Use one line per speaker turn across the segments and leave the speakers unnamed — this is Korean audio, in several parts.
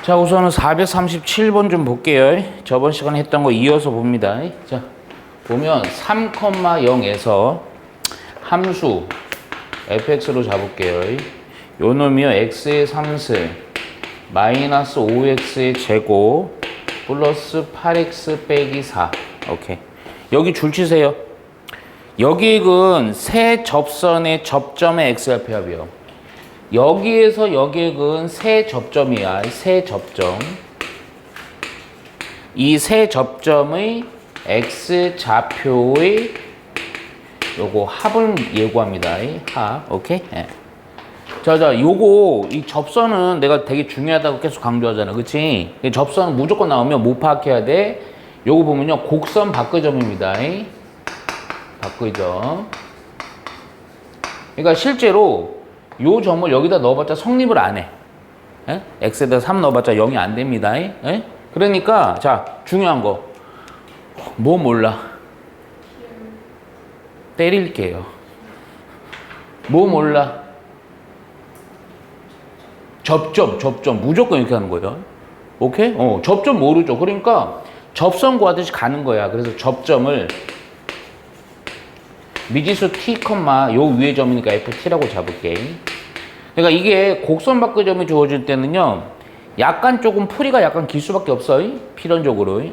자, 우선은 437번 좀 볼게요. 저번 시간에 했던 거 이어서 봅니다. 자, 보면 3,0에서 함수 fx로 잡을게요. 요 놈이요, x의 3승 마이너스 5x의 제곱 플러스 8x 빼기 4. 오케이. 여기 줄 치세요. 여기액은 세 접선의 접점의 x좌표 합이요. 여기에서 여기액은 세 접점이야. 세 접점. 이 세 접점의 x좌표의 요거 합을 예고합니다. 합. 오케이? 네. 자, 요거, 이 접선은 내가 되게 중요하다고 계속 강조하잖아. 그치? 접선은 무조건 나오면 뭐 파악해야 돼? 요거 보면요. 곡선 바끄점입니다. 바끄점. 그러니까 실제로 요 점을 여기다 넣어봤자 성립을 안 해. 에? x에다 3 넣어봤자 0이 안 됩니다. 에? 그러니까, 자, 중요한 거. 뭐 몰라? 때릴게요. 뭐 몰라? 접점. 무조건 이렇게 하는 거예요. 오케이? 접점 모르죠. 그러니까 접선 구하듯이 가는 거야. 그래서 접점을 미지수 t, 요 위의 점이니까 ft라고 잡을게. 그러니까 이게 곡선 바꾸점이 주어질 때는요. 약간 조금 풀이가 약간 길 수밖에 없어. 필연적으로.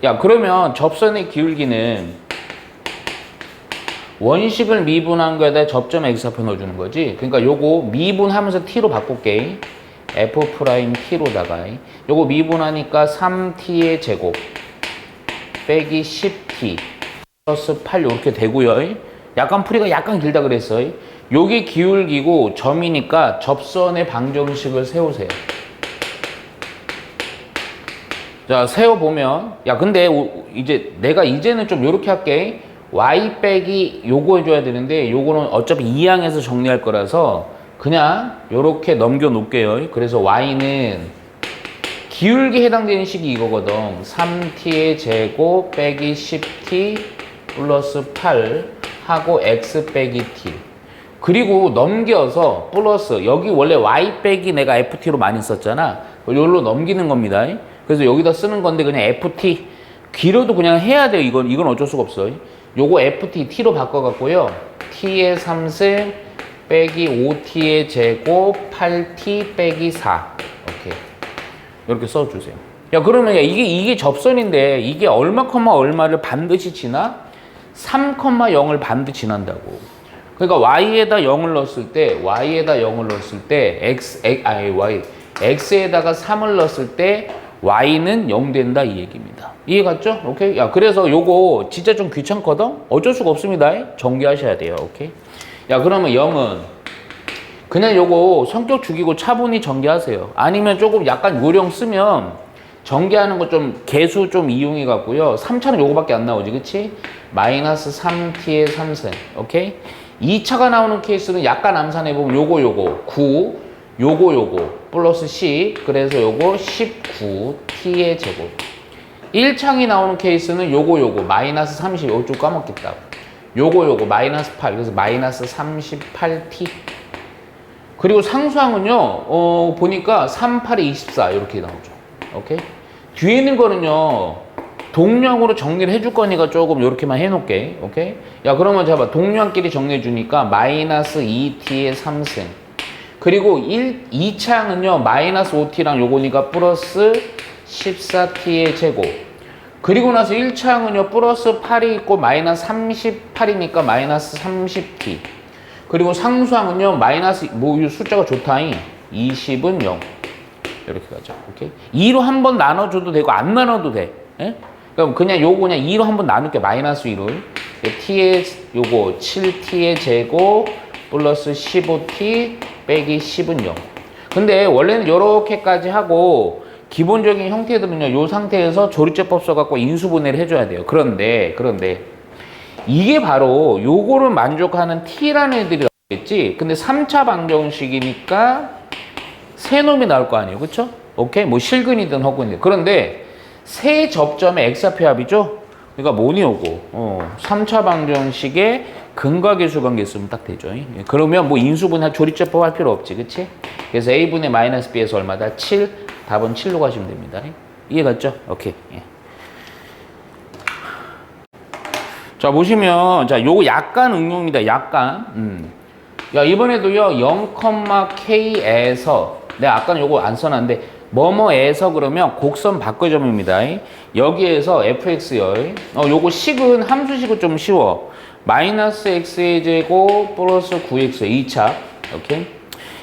야, 그러면 접선의 기울기는 원식을 미분한 거에다 접점 x좌표 넣어주는 거지. 그러니까 요거 미분하면서 t로 바꿀게. f't로다가 요거 미분하니까 3t의 제곱 빼기 10t 플러스 8 이렇게 되고요. 약간 풀이가 약간 길다 그랬어. 요게 기울기고 점이니까 접선의 방정식을 세우세요. 자, 세워보면 야, 근데 이제 내가 이제는 좀 요렇게 할게. y 빼기 요거 해줘야 되는데 요거는 어차피 2항에서 정리할 거라서 그냥 요렇게 넘겨 놓을게요. 그래서 y는 기울기에 해당되는 식이 이거거든. 3t의 제곱 빼기 10t 플러스 8 하고 x 빼기 t. 그리고 넘겨서 플러스 여기 원래 y 빼기 내가 ft로 많이 썼잖아. 요걸로 넘기는 겁니다. 그래서 여기다 쓰는 건데 그냥 ft 길어도 그냥 해야 돼요. 이건 어쩔 수가 없어. 요거 ft t로 바꿔갖고요. t의 3승 빼기 5t의 제곱 8t 빼기 4. 오케이. 이렇게 써주세요. 야, 그러면 이게 접선인데 이게 얼마, 얼마를 반드시 지나? 3,0을 반드시 지난다고. 그러니까 y에다 0을 넣었을 때, x에다가 3을 넣었을 때 y는 0 된다 이 얘기입니다. 이해 갔죠? 오케이? 야, 그래서 요거 진짜 좀 귀찮거든? 어쩔 수가 없습니다. 정리하셔야 돼요. 오케이? 야, 그러면 0은 그냥 요거 성격 죽이고 차분히 전개하세요. 아니면 조금 약간 요령 쓰면 전개하는 거 좀 개수 좀 이용해 갖고요. 3차는 요거밖에 안 나오지. 그치? 마이너스 3t의 3승. 오케이? 2차가 나오는 케이스는 약간 암산해 보면 요거 9 요거 플러스 10 그래서 요거 19t의 제곱. 1창이 나오는 케이스는 요거 마이너스 30 요거 좀 까먹겠다. 요거 마이너스 8 그래서 마이너스 38t. 그리고 상수항은요 보니까 3, 8에 24 이렇게 나오죠. 오케이? 뒤에 있는 거는요 동량으로 정리를 해줄 거니까 조금 이렇게만 해놓을게. 오케이? 야, 그러면 잡아. 동량끼리 정리해 주니까 마이너스 2t의 3승. 그리고 2차항은요 마이너스 5t랑 요거니까 플러스 14t의 제곱. 그리고 나서 1차항은요 플러스 8이 있고 마이너스 38이니까 마이너스 30t. 그리고 상수항은요 마이너스 이 숫자가 좋다잉 20은 0 이렇게 가죠. 오케이? 2로 한번 나눠줘도 되고 안 나눠도 돼. 예? 그럼 그냥 요거 그냥 2로 한번 나눌게. 마이너스 2를 t의 요거 7t의 제곱 플러스 15t 빼기 10은 0. 근데 원래는 요렇게까지 하고 기본적인 형태들은요 요 상태에서 조리제법 써갖고 인수분해를 해줘야 돼요. 그런데 이게 바로 요거를 만족하는 t라는 애들이 나오겠지. 근데 3차 방정식이니까 세 놈이 나올 거 아니에요. 그쵸? 오케이? 뭐 실근이든 허근이든. 그런데 세 접점의 x좌표 합이죠? 그러니까 뭐니 요거 3차 방정식에 근각의수 관계 쓰면 딱 되죠. 그러면 뭐 인수분해 조리제법 할 필요 없지. 그치? 그래서 a분의 마이너스 b에서 얼마다? 7 답은 7로 가시면 됩니다. 이해 갔죠? 오케이. 예. 자, 보시면, 자, 요거 약간 응용입니다. 약간. 야, 이번에도요, 0,k에서, 내가 아까는 요거 안 써놨는데, 뭐뭐에서 그러면 곡선 바꿔점입니다. 여기에서 fx요. 요거 식은, 함수식은 좀 쉬워. 마이너스 x의 제곱 플러스 9x 2차. 오케이?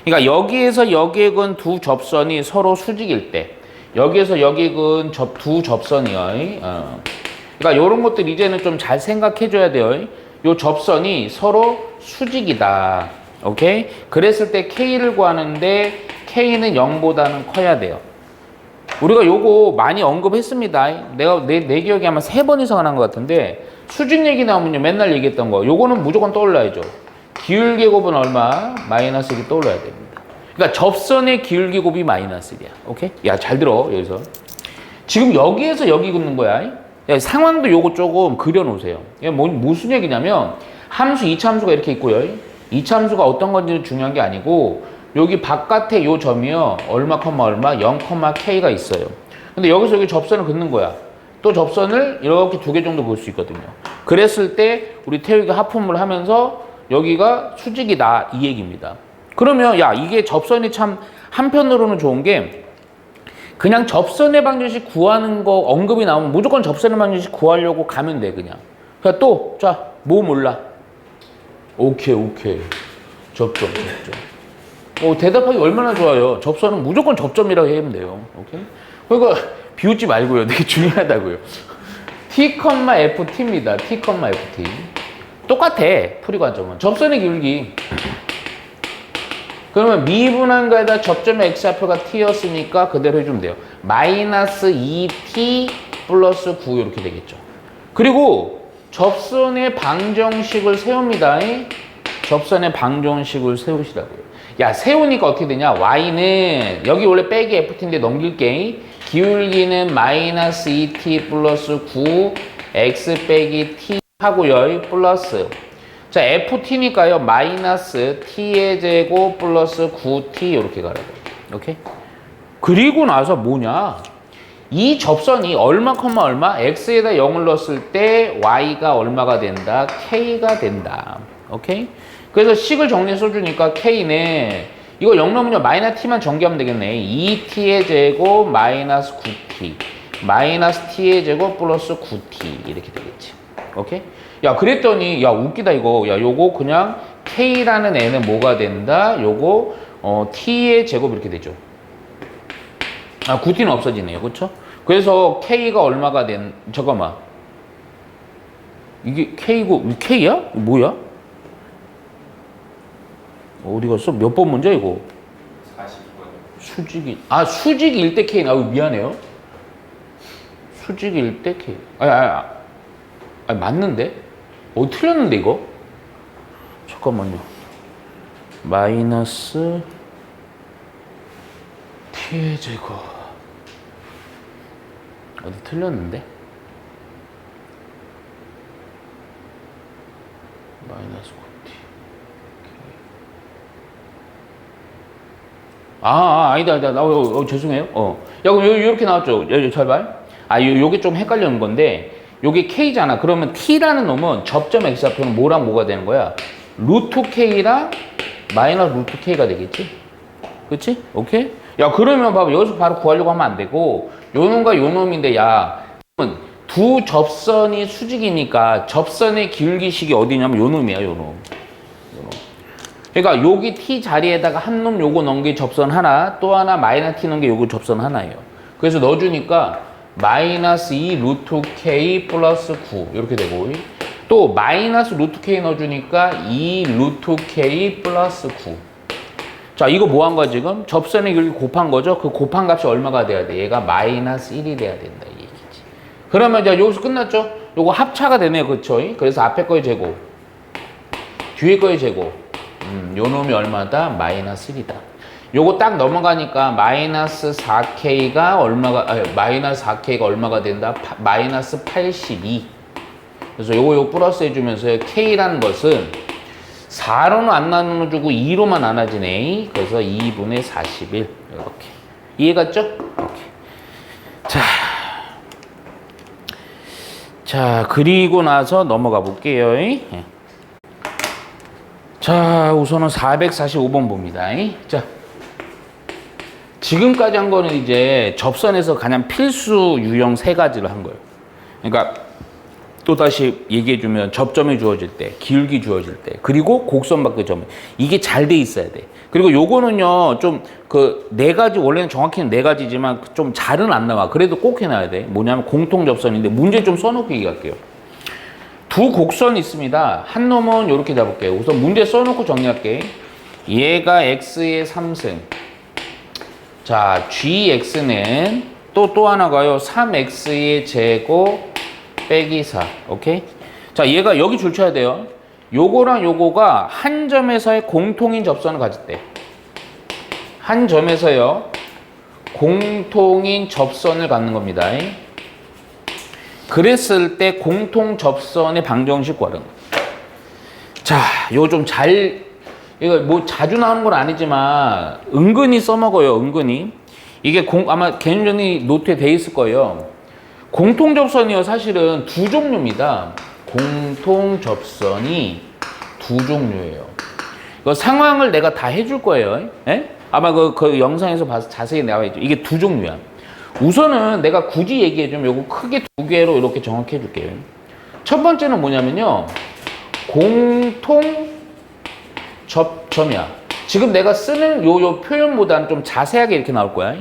그러니까 여기에서 여기에 근 두 접선이 서로 수직일 때, 여기에서 여기에 근 두 접선이요. 그러니까 이런 것들 이제는 좀 잘 생각해 줘야 돼요. 요 접선이 서로 수직이다. 오케이? 그랬을 때 K를 구하는데 K는 0보다는 커야 돼요. 우리가 요거 많이 언급했습니다. 내가 내 기억에 아마 3번 이상 한 것 같은데 수직 얘기 나오면요 맨날 얘기했던 거 요거는 무조건 떠올라야죠. 기울기곱은 얼마? 마이너스 1이 떠올라야 됩니다. 그러니까 접선의 기울기곱이 마이너스 1이야. 오케이? 야, 잘 들어 여기서. 지금 여기에서 여기 긋는 거야. 상황도 요거 조금 그려놓으세요. 무슨 얘기냐면 함수 2차 함수가 이렇게 있고요. 2차 함수가 어떤 건지 중요한 게 아니고 여기 바깥에 요 점이요. 얼마, 얼마, 0,k가 있어요. 근데 여기서 여기 접선을 긋는 거야. 또 접선을 이렇게 2개 정도 볼 수 있거든요. 그랬을 때 우리 태우기가 하품을 하면서 여기가 수직이다 이 얘기입니다. 그러면 야 이게 접선이 참 한편으로는 좋은 게 그냥 접선의 방정식 구하는 거 언급이 나오면 무조건 접선의 방정식 구하려고 가면 돼 그냥. 그러니까 또 자 뭐 몰라. 오케이 접점. 대답하기 얼마나 좋아요. 접선은 무조건 접점이라고 하면 돼요. 오케이? 그러니까 비웃지 말고요. 되게 중요하다고요. t,ft입니다. t,ft. 똑같아. 풀이 관점은. 접선의 기울기. 그러면 미분한가에다 접점의 x좌표가 t였으니까 그대로 해주면 돼요. 마이너스 2t 플러스 9 이렇게 되겠죠. 그리고 접선의 방정식을 세웁니다. 접선의 방정식을 세우시라고요. 야 세우니까 어떻게 되냐. y는 여기 원래 빼기 ft인데 넘길게. 기울기는 마이너스 2t 플러스 9 x 빼기 t 하고요. 플러스 자 ft니까요. 마이너스 t의 제곱 플러스 9t 이렇게 가라고. 오케이? 그리고 나서 뭐냐. 이 접선이 얼마, 얼마? x에다 0을 넣었을 때 y가 얼마가 된다? k가 된다. 오케이? 그래서 식을 정리해 써주니까 k는 이거 0 넣으면 마이너스 t만 전개하면 되겠네. 2t의 제곱 마이너스 9t 마이너스 t의 제곱 플러스 9t 이렇게 되겠지. 오케이? 야 그랬더니 야 웃기다 이거. 야 요거 그냥 k라는 애는 뭐가 된다? 요거 t의 제곱 이렇게 되죠. 9t는 없어지네요. 그렇죠? 그래서 k가 얼마가 잠깐만. 이게 k고 k야? 뭐야? 어디 갔어? 몇 번 문제 이거? 42번. 수직일 때 k. 미안해요. 수직일 때 k. 맞는데? 틀렸는데 이거? 잠깐만요. 마이너스 t의 제곱. 어디 틀렸는데? 마이너스 9t. 아니다. 죄송해요. 야, 그럼 요렇게 나왔죠? 잘 봐요. 요게 좀 헷갈리는 건데, 요게 k잖아. 그러면 t라는 놈은 접점 x좌표는 뭐랑 뭐가 되는 거야? 루트 k랑 마이너스 루트 k가 되겠지? 그치? 오케이? 야, 그러면 봐봐. 여기서 바로 구하려고 하면 안 되고, 요 놈과 요 놈인데, 야, 두 접선이 수직이니까 접선의 기울기식이 어디냐면 요 놈이야, 요 놈. 그러니까 여기 t 자리에다가 한 놈 요거 넣은 게 접선 하나, 또 하나 마이너스 t 넣은 게 요거 접선 하나예요. 그래서 넣어주니까 마이너스 2 루트 k 플러스 9 이렇게 되고, 또 마이너스 루트 k 넣어주니까 2 루트 k 플러스 9. 자, 이거 뭐 한 거야 지금? 접선의 기울기 곱한 거죠? 그 곱한 값이 얼마가 돼야 돼? 얘가 마이너스 1이 돼야 된다 이 얘기지. 그러면 이제 여기서 끝났죠? 요거 합차가 되네요, 그쵸? 그래서 앞에 거의 제곱, 뒤에 거의 제곱. 요 놈이 얼마다? 마이너스 1이다. 요거 딱 넘어가니까 마이너스 4k가 얼마가 된다? 마이너스 82. 그래서 요거 플러스 해주면서 k라는 것은 4로는 안 나눠주고 2로만 나눠지네. 그래서 2분의 41 이렇게. 이해 갔죠? 오케이. 자, 그리고 나서 넘어가 볼게요. 자, 우선은 445번 봅니다. 자, 지금까지 한 거는 이제 접선에서 가장 필수 유형 세 가지를 한 거예요. 그러니까 또다시 얘기해주면 접점이 주어질 때, 기울기 주어질 때, 그리고 곡선 밖의 점. 이게 잘 돼 있어야 돼. 그리고 요거는요, 좀 네 가지, 원래는 정확히는 네 가지지만 좀 잘은 안 나와. 그래도 꼭 해놔야 돼. 뭐냐면 공통 접선인데 문제 좀 써놓고 얘기할게요. 두 곡선이 있습니다. 한 놈은 이렇게 잡을게요. 우선 문제 써놓고 정리할게. 얘가 x의 3승. 자, gx는 또 하나가요. 3x의 제곱 빼기 4. 오케이? 자, 얘가 여기 줄 쳐야 돼요. 요거랑 요거가 한 점에서의 공통인 접선을 가질 때. 한 점에서요. 공통인 접선을 갖는 겁니다. 그랬을 때 공통 접선의 방정식 구하는 거예요. 자, 요거 좀 이거 뭐 자주 나오는 건 아니지만 은근히 써먹어요. 은근히. 이게 아마 개념전이 노트에 돼 있을 거예요. 공통 접선이요. 사실은 두 종류입니다. 공통 접선이 두 종류예요. 그 상황을 내가 다 해줄 거예요. 아마 그 영상에서 봐서 자세히 나와 있죠. 이게 두 종류야. 우선은 내가 굳이 얘기해주면 요거 크게 두 개로 이렇게 정확히 해줄게요. 첫 번째는 뭐냐면요. 공통 접점이야. 지금 내가 쓰는 요 표현보다는 좀 자세하게 이렇게 나올 거야.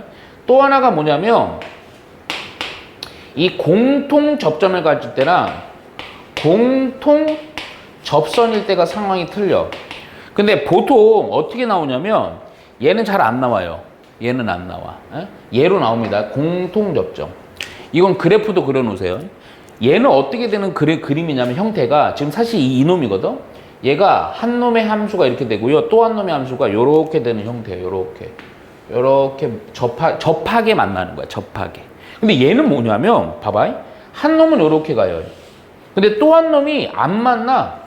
또 하나가 뭐냐면 이 공통 접점을 가질 때랑 공통 접선일 때가 상황이 틀려. 근데 보통 어떻게 나오냐면 얘는 잘 안 나와요. 얘는 안 나와. 얘로 나옵니다. 공통 접점. 이건 그래프도 그려놓으세요. 얘는 어떻게 되는 그림이냐면 형태가 지금 사실 이놈이거든. 얘가 한 놈의 함수가 이렇게 되고요. 또 한 놈의 함수가 요렇게 되는 형태예요. 요렇게 접하게 만나는 거야. 접하게. 근데 얘는 뭐냐면 봐봐. 한 놈은 요렇게 가요. 근데 또 한 놈이 안 만나.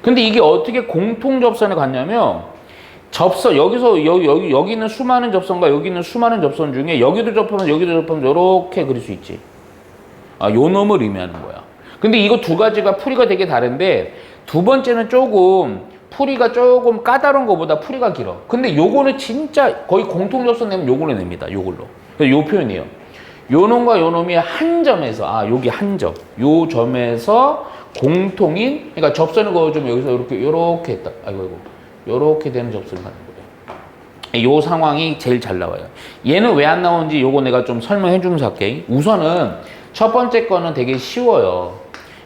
근데 이게 어떻게 공통 접선에 갔냐면 여기 있는 수많은 접선과 여기 있는 수많은 접선 중에 여기도 접하면 요렇게 그릴 수 있지. 요 놈을 의미하는 거야. 근데 이거 두 가지가 풀이가 되게 다른데 두 번째는 풀이가 조금 까다로운 것보다 풀이가 길어. 근데 요거는 진짜 거의 공통 접선 내면 요걸로 냅니다. 요걸로. 그래서 요 표현이에요. 요 놈과 요 놈이 한 점에서, 여기 한 점. 요 점에서 공통인, 그러니까 접선을 그어주면 여기서 요렇게 했다. 요렇게 되는 접선을 하는 거예요. 요 상황이 제일 잘 나와요. 얘는 왜 안 나오는지 요거 내가 좀 설명해 주면서 할게. 우선은 첫 번째 거는 되게 쉬워요.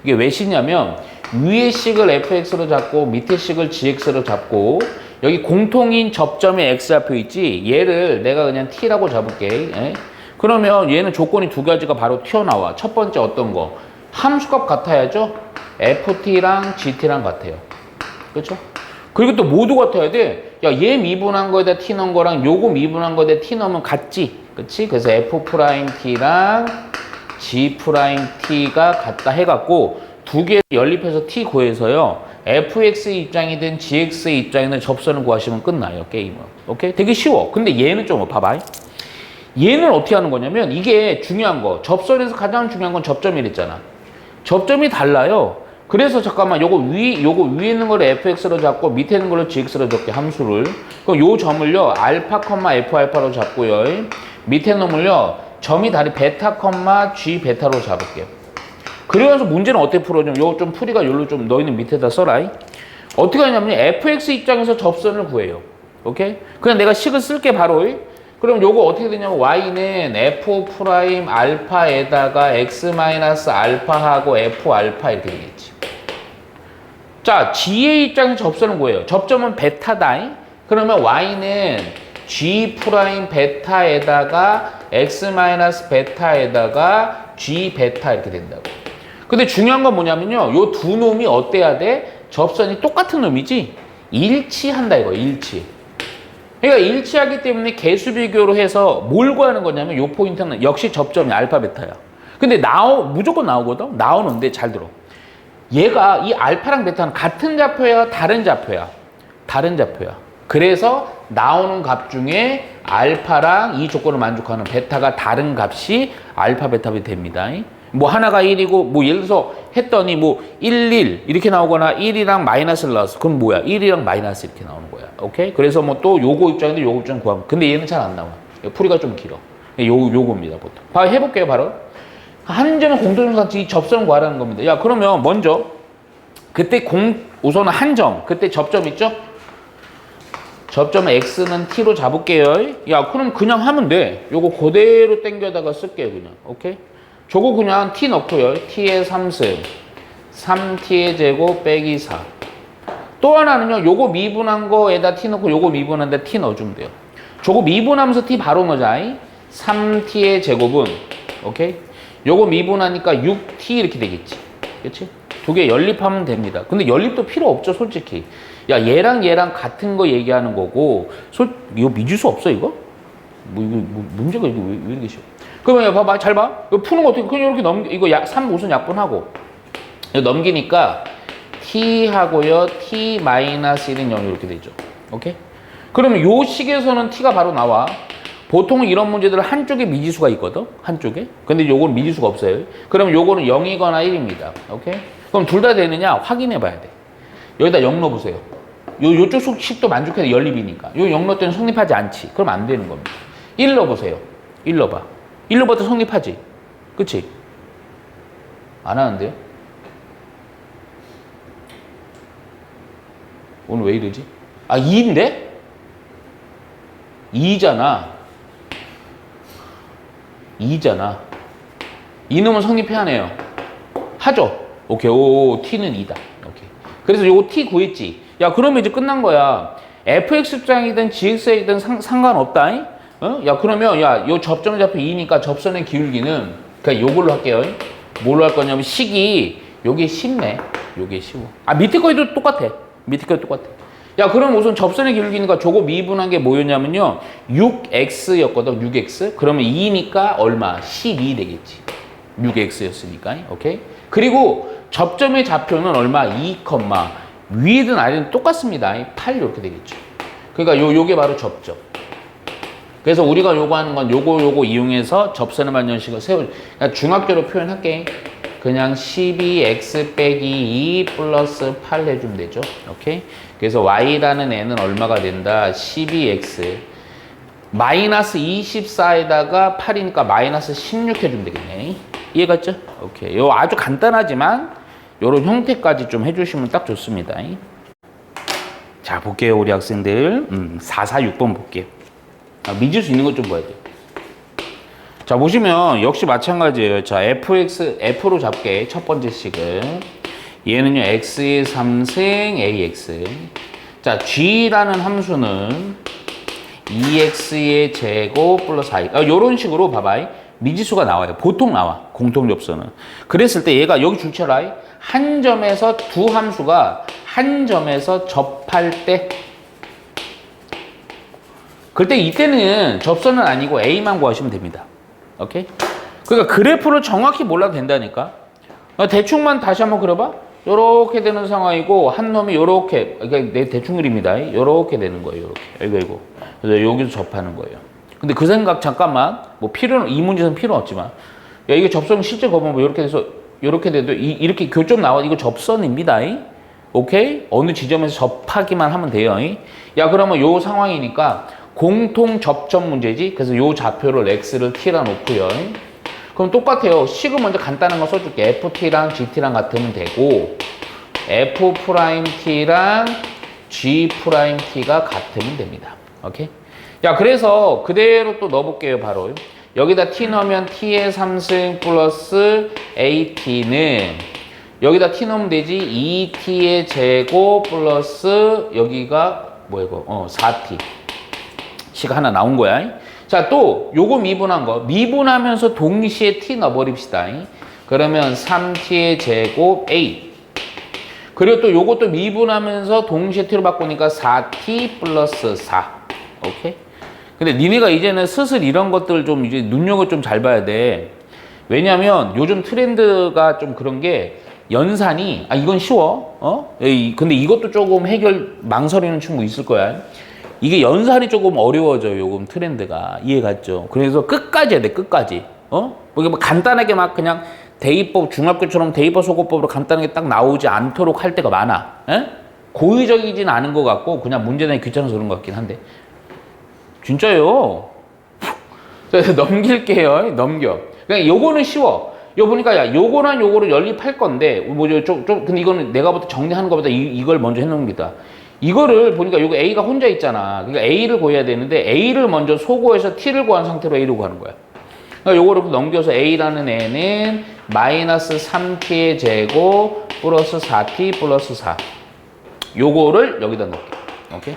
이게 왜 쉽냐면 위의 식을 fx로 잡고 밑의 식을 gx로 잡고 여기 공통인 접점의 x좌표 있지? 얘를 내가 그냥 t라고 잡을게. 그러면 얘는 조건이 두 가지가 바로 튀어나와. 첫 번째 어떤 거? 함수값 같아야죠? ft랑 gt랑 같아요. 그렇죠? 그리고 또 모두 같아야 돼. 야, 얘 미분한 거에다 t 넣은 거랑 요거 미분한 거에다 t 넣으면 같지? 그치? 그래서 f't랑 g't가 같다 해갖고 두 개 연립해서 t 구해서요. fx의 입장이든 gx의 입장이든 접선을 구하시면 끝나요. 게임은. 오케이? 되게 쉬워. 근데 얘는 좀 봐봐. 얘는 어떻게 하는 거냐면 이게 중요한 거. 접선에서 가장 중요한 건 접점이랬잖아. 접점이 달라요. 그래서 잠깐만 요거 위에 있는 거를 fx로 잡고 밑에 있는 거를 gx로 잡게 함수를. 그럼 요 점을요 알파, f알파로 잡고요. 밑에 놈을요 점이 다리 베타, g 베타로 잡을게요. 그래서 문제는 어떻게 풀어주면 요거 좀 풀이가 요로 좀 너희는 밑에다 써라. 어떻게 하냐면 fx 입장에서 접선을 구해요. 오케이? 그냥 내가 식을 쓸게 바로. 그럼 요거 어떻게 되냐면 y는 f 프라임 알파에다가 x 마이너스 알파하고 f 알파 이렇게 되겠지. 자, g의 입장에서 접선을 구해요. 접점은 베타다. 그러면 y는 g 프라임 베타에다가 x 마이너스 베타에다가 g 베타 이렇게 된다고. 근데 중요한 건 뭐냐면요. 요 두 놈이 어때야 돼? 접선이 똑같은 놈이지? 일치한다 이거, 일치. 그러니까 일치하기 때문에 개수 비교로 해서 뭘 구하는 거냐면 요 포인트는 역시 접점이 알파 베타야. 근데 무조건 나오거든? 나오는데 잘 들어. 얘가 이 알파랑 베타는 같은 좌표야, 다른 좌표야? 다른 좌표야. 그래서 나오는 값 중에 알파랑 이 조건을 만족하는 베타가 다른 값이 알파 베타이 됩니다. 뭐 하나가 1이고 뭐 예를 들어서 했더니 뭐 1, 1 이렇게 나오거나 1이랑 마이너스를 나왔어. 그럼 뭐야? 1이랑 마이너스 이렇게 나오는 거야. 오케이? 그래서 뭐 또 요거 입장인데 요거 입장 구하면. 근데 얘는 잘 안 나와. 풀이가 좀 길어. 요겁니다, 보통. 바로 해볼게요, 바로. 한 점의 공통점상 이 접선을 구하라는 겁니다. 야, 그러면 먼저 그때 우선 한 점, 그때 접점 있죠? 접점 x는 t로 잡을게요. 야, 그럼 그냥 하면 돼. 요거 그대로 당겨다가 쓸게요, 그냥. 오케이? 저거 그냥 t 넣고요. t의 3승, 3t의 제곱 빼기 4. 또 하나는요, 요거 미분한 거에다 t 넣고 요거 미분한 데 t 넣어주면 돼요. 저거 미분하면서 t 바로 넣자. 3t의 제곱은, 오케이? 요거 미분하니까 6t 이렇게 되겠지. 그치? 두 개 연립하면 됩니다. 근데 연립도 필요 없죠, 솔직히. 야, 얘랑 같은 거 얘기하는 거고, 이거 미지수 없어, 이거? 문제가 이게 왜 이렇게 쉬워? 그러면 봐봐, 잘 봐. 이거 푸는 거 어떻게, 그냥 이렇게 이거 3 우선 약분하고, 이거 넘기니까, t하고요, t-1은 0 이렇게 되죠. 오케이? 그러면 요 식에서는 t가 바로 나와. 보통 이런 문제들은 한쪽에 미지수가 있거든? 한쪽에. 근데 요거는 미지수가 없어요. 그러면 요거는 0이거나 1입니다. 오케이? 그럼 둘 다 되느냐? 확인해 봐야 돼. 여기다 0 넣어보세요. 요쪽 식도 만족해야 돼. 연립이니까. 요 0 넣을 때는 성립하지 않지. 그럼 안 되는 겁니다. 1 넣어보세요. 1 넣어봐. 1 넣어봐도 성립하지. 그치? 안 하는데요? 오늘 왜 이러지? 아, 2인데? 2잖아. 2잖아. 2넣으면 성립해야 하네요. 하죠? 오케이. 오, t는 2다. 오케이. 그래서 요거 t 구했지. 야, 그러면 이제 끝난 거야. fx장이든 gx이든 상관없다. 어? 야, 그러면 야, 요 접점좌표 2니까 접선의 기울기는 그냥 요걸로 할게요. 뭘로 할 거냐면 식이 요게 쉽네. 요게 쉬워. 아, 밑에 거에도 똑같아. 밑에 거에도 똑같아. 야, 그럼 우선 접선의 기울기니까 저거 미분한 게 뭐였냐면요. 6x였거든. 6x. 그러면 2니까 얼마? 12 되겠지. 6x였으니까. 오케이? 그리고 접점의 좌표는 얼마? 2, 위든 아래든 똑같습니다. 8 이렇게 되겠죠. 그러니까 요게 바로 접점. 그래서 우리가 요구하는 건 요거 이용해서 접선의 반전식을 그러니까 중학교로 표현할게. 그냥 12x 빼기 2 플러스 8 해주면 되죠. 오케이? 그래서 y라는 애는 얼마가 된다? 12x 마이너스 24에다가 8이니까 마이너스 16 해주면 되겠네. 이해갔죠? 오케이. 요 아주 간단하지만 요런 형태까지 좀 해주시면 딱 좋습니다. 자, 볼게요, 우리 학생들. 4, 4, 6번 볼게요. 아, 미지수 있는 것 좀 봐야 돼요. 자, 보시면 역시 마찬가지예요. 자, f로 잡게. 첫 번째 식은. 얘는요, x의 3승 ax. 자, g라는 함수는 2x의 제곱 플러스 i. 요런 식으로 봐봐. 미지수가 나와요. 보통 나와. 공통접선은. 그랬을 때 얘가 여기 줄쳐라. 한 점에서 두 함수가 한 점에서 접할 때 그때 이때는 접선은 아니고 A만 구하시면 됩니다. 오케이? 그러니까 그래프를 정확히 몰라도 된다니까. 대충만 다시 한번 그려봐. 요렇게 되는 상황이고 한 놈이 요렇게, 그러니까 내 대충 그립니다. 요렇게 되는 거예요. 요렇게. 이거. 그래서 여기서 접하는 거예요. 근데 그 생각 잠깐만. 뭐 이 문제는 필요 없지만. 야, 이게 접선 실제 거보면 뭐 요렇게 돼서 요렇게 돼도 이렇게 교점 나와. 이거 접선입니다. 오케이? 어느 지점에서 접하기만 하면 돼요. 야, 그러면 요 상황이니까 공통 접점 문제지. 그래서 요 좌표를 x를 t라 놓고요. 그럼 똑같아요. 식은 먼저 간단한 거 써줄게. ft랑 gt랑 같으면 되고 f't랑 g't가 같으면 됩니다. 오케이? 야, 그래서 그대로 또 넣어볼게요. 바로 여기다 t 넣으면 t의 3승 플러스 at는 여기다 t 넣으면 되지. 2t의 제곱 플러스 여기가 뭐야 이거? 4t 식 하나 나온 거야. 자, 또 요거 미분한 거 미분하면서 동시에 t 넣어버립시다. 그러면 3t의 제곱 a. 그리고 또 요것도 미분하면서 동시에 t로 바꾸니까 4t 플러스 4. 오케이? 근데 니네가 이제는 슬슬 이런 것들 좀 이제 눈여겨 좀 잘 봐야 돼. 왜냐면 요즘 트렌드가 좀 그런 게 연산이 이건 쉬워. 근데 이것도 조금 해결 망설이는 친구 있을 거야. 이게 연산이 조금 어려워져요. 요금 트렌드가. 이해 갔죠? 그래서 끝까지 해야 돼. 끝까지. 이게 뭐 간단하게 막 그냥 대입법, 중학교처럼 대입법 소거법으로 간단하게 딱 나오지 않도록 할 때가 많아. 에? 고의적이진 않은 것 같고 그냥 문제 내기 귀찮아서 그런 것 같긴 한데. 진짜요. 그래서 넘길게요. 넘겨. 그냥 요거는 쉬워. 요 보니까 야 요거랑 요거를 연립할 건데 뭐죠? 좀 근데 이거는 내가 부터 정리하는 것보다 이걸 먼저 해놓은 겁니다. 이거를 보니까 요거 A가 혼자 있잖아. 그러니까 A를 구해야 되는데 A를 먼저 소거해서 T를 구한 상태로 A를 구하는 거야. 그러니까 요거를 넘겨서 A라는 애는 마이너스 3T의 제곱 플러스 4T 플러스 4. 요거를 여기다 넣을게. 오케이?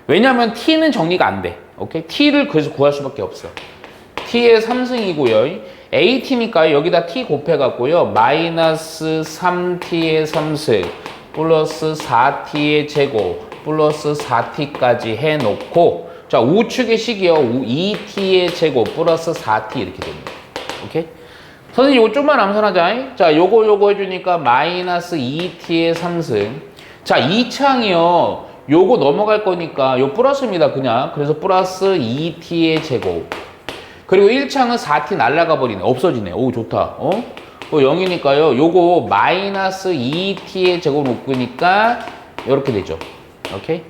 왜냐면 T는 정리가 안 돼. 오케이? T를 그래서 구할 수밖에 없어. T의 3승이고요. AT니까 여기다 T 곱해갖고요. 마이너스 3T의 3승 플러스 4T의 제곱 플러스 4T까지 해놓고 자 우측의 식이요. 2T의 제곱 플러스 4T 이렇게 됩니다. 오케이? 선생님 이거 좀만 암산하자. 자 요거 해주니까 마이너스 2T의 3승 자 2창이요. 요거 넘어갈 거니까 요 플러스입니다. 그냥 그래서 플러스 2T의 제곱 그리고 1창은 4T 날라가 버리네. 없어지네. 오 좋다. 0이니까요. 요거 마이너스 2T의 제곱 묶으니까 이렇게 되죠. 오케이?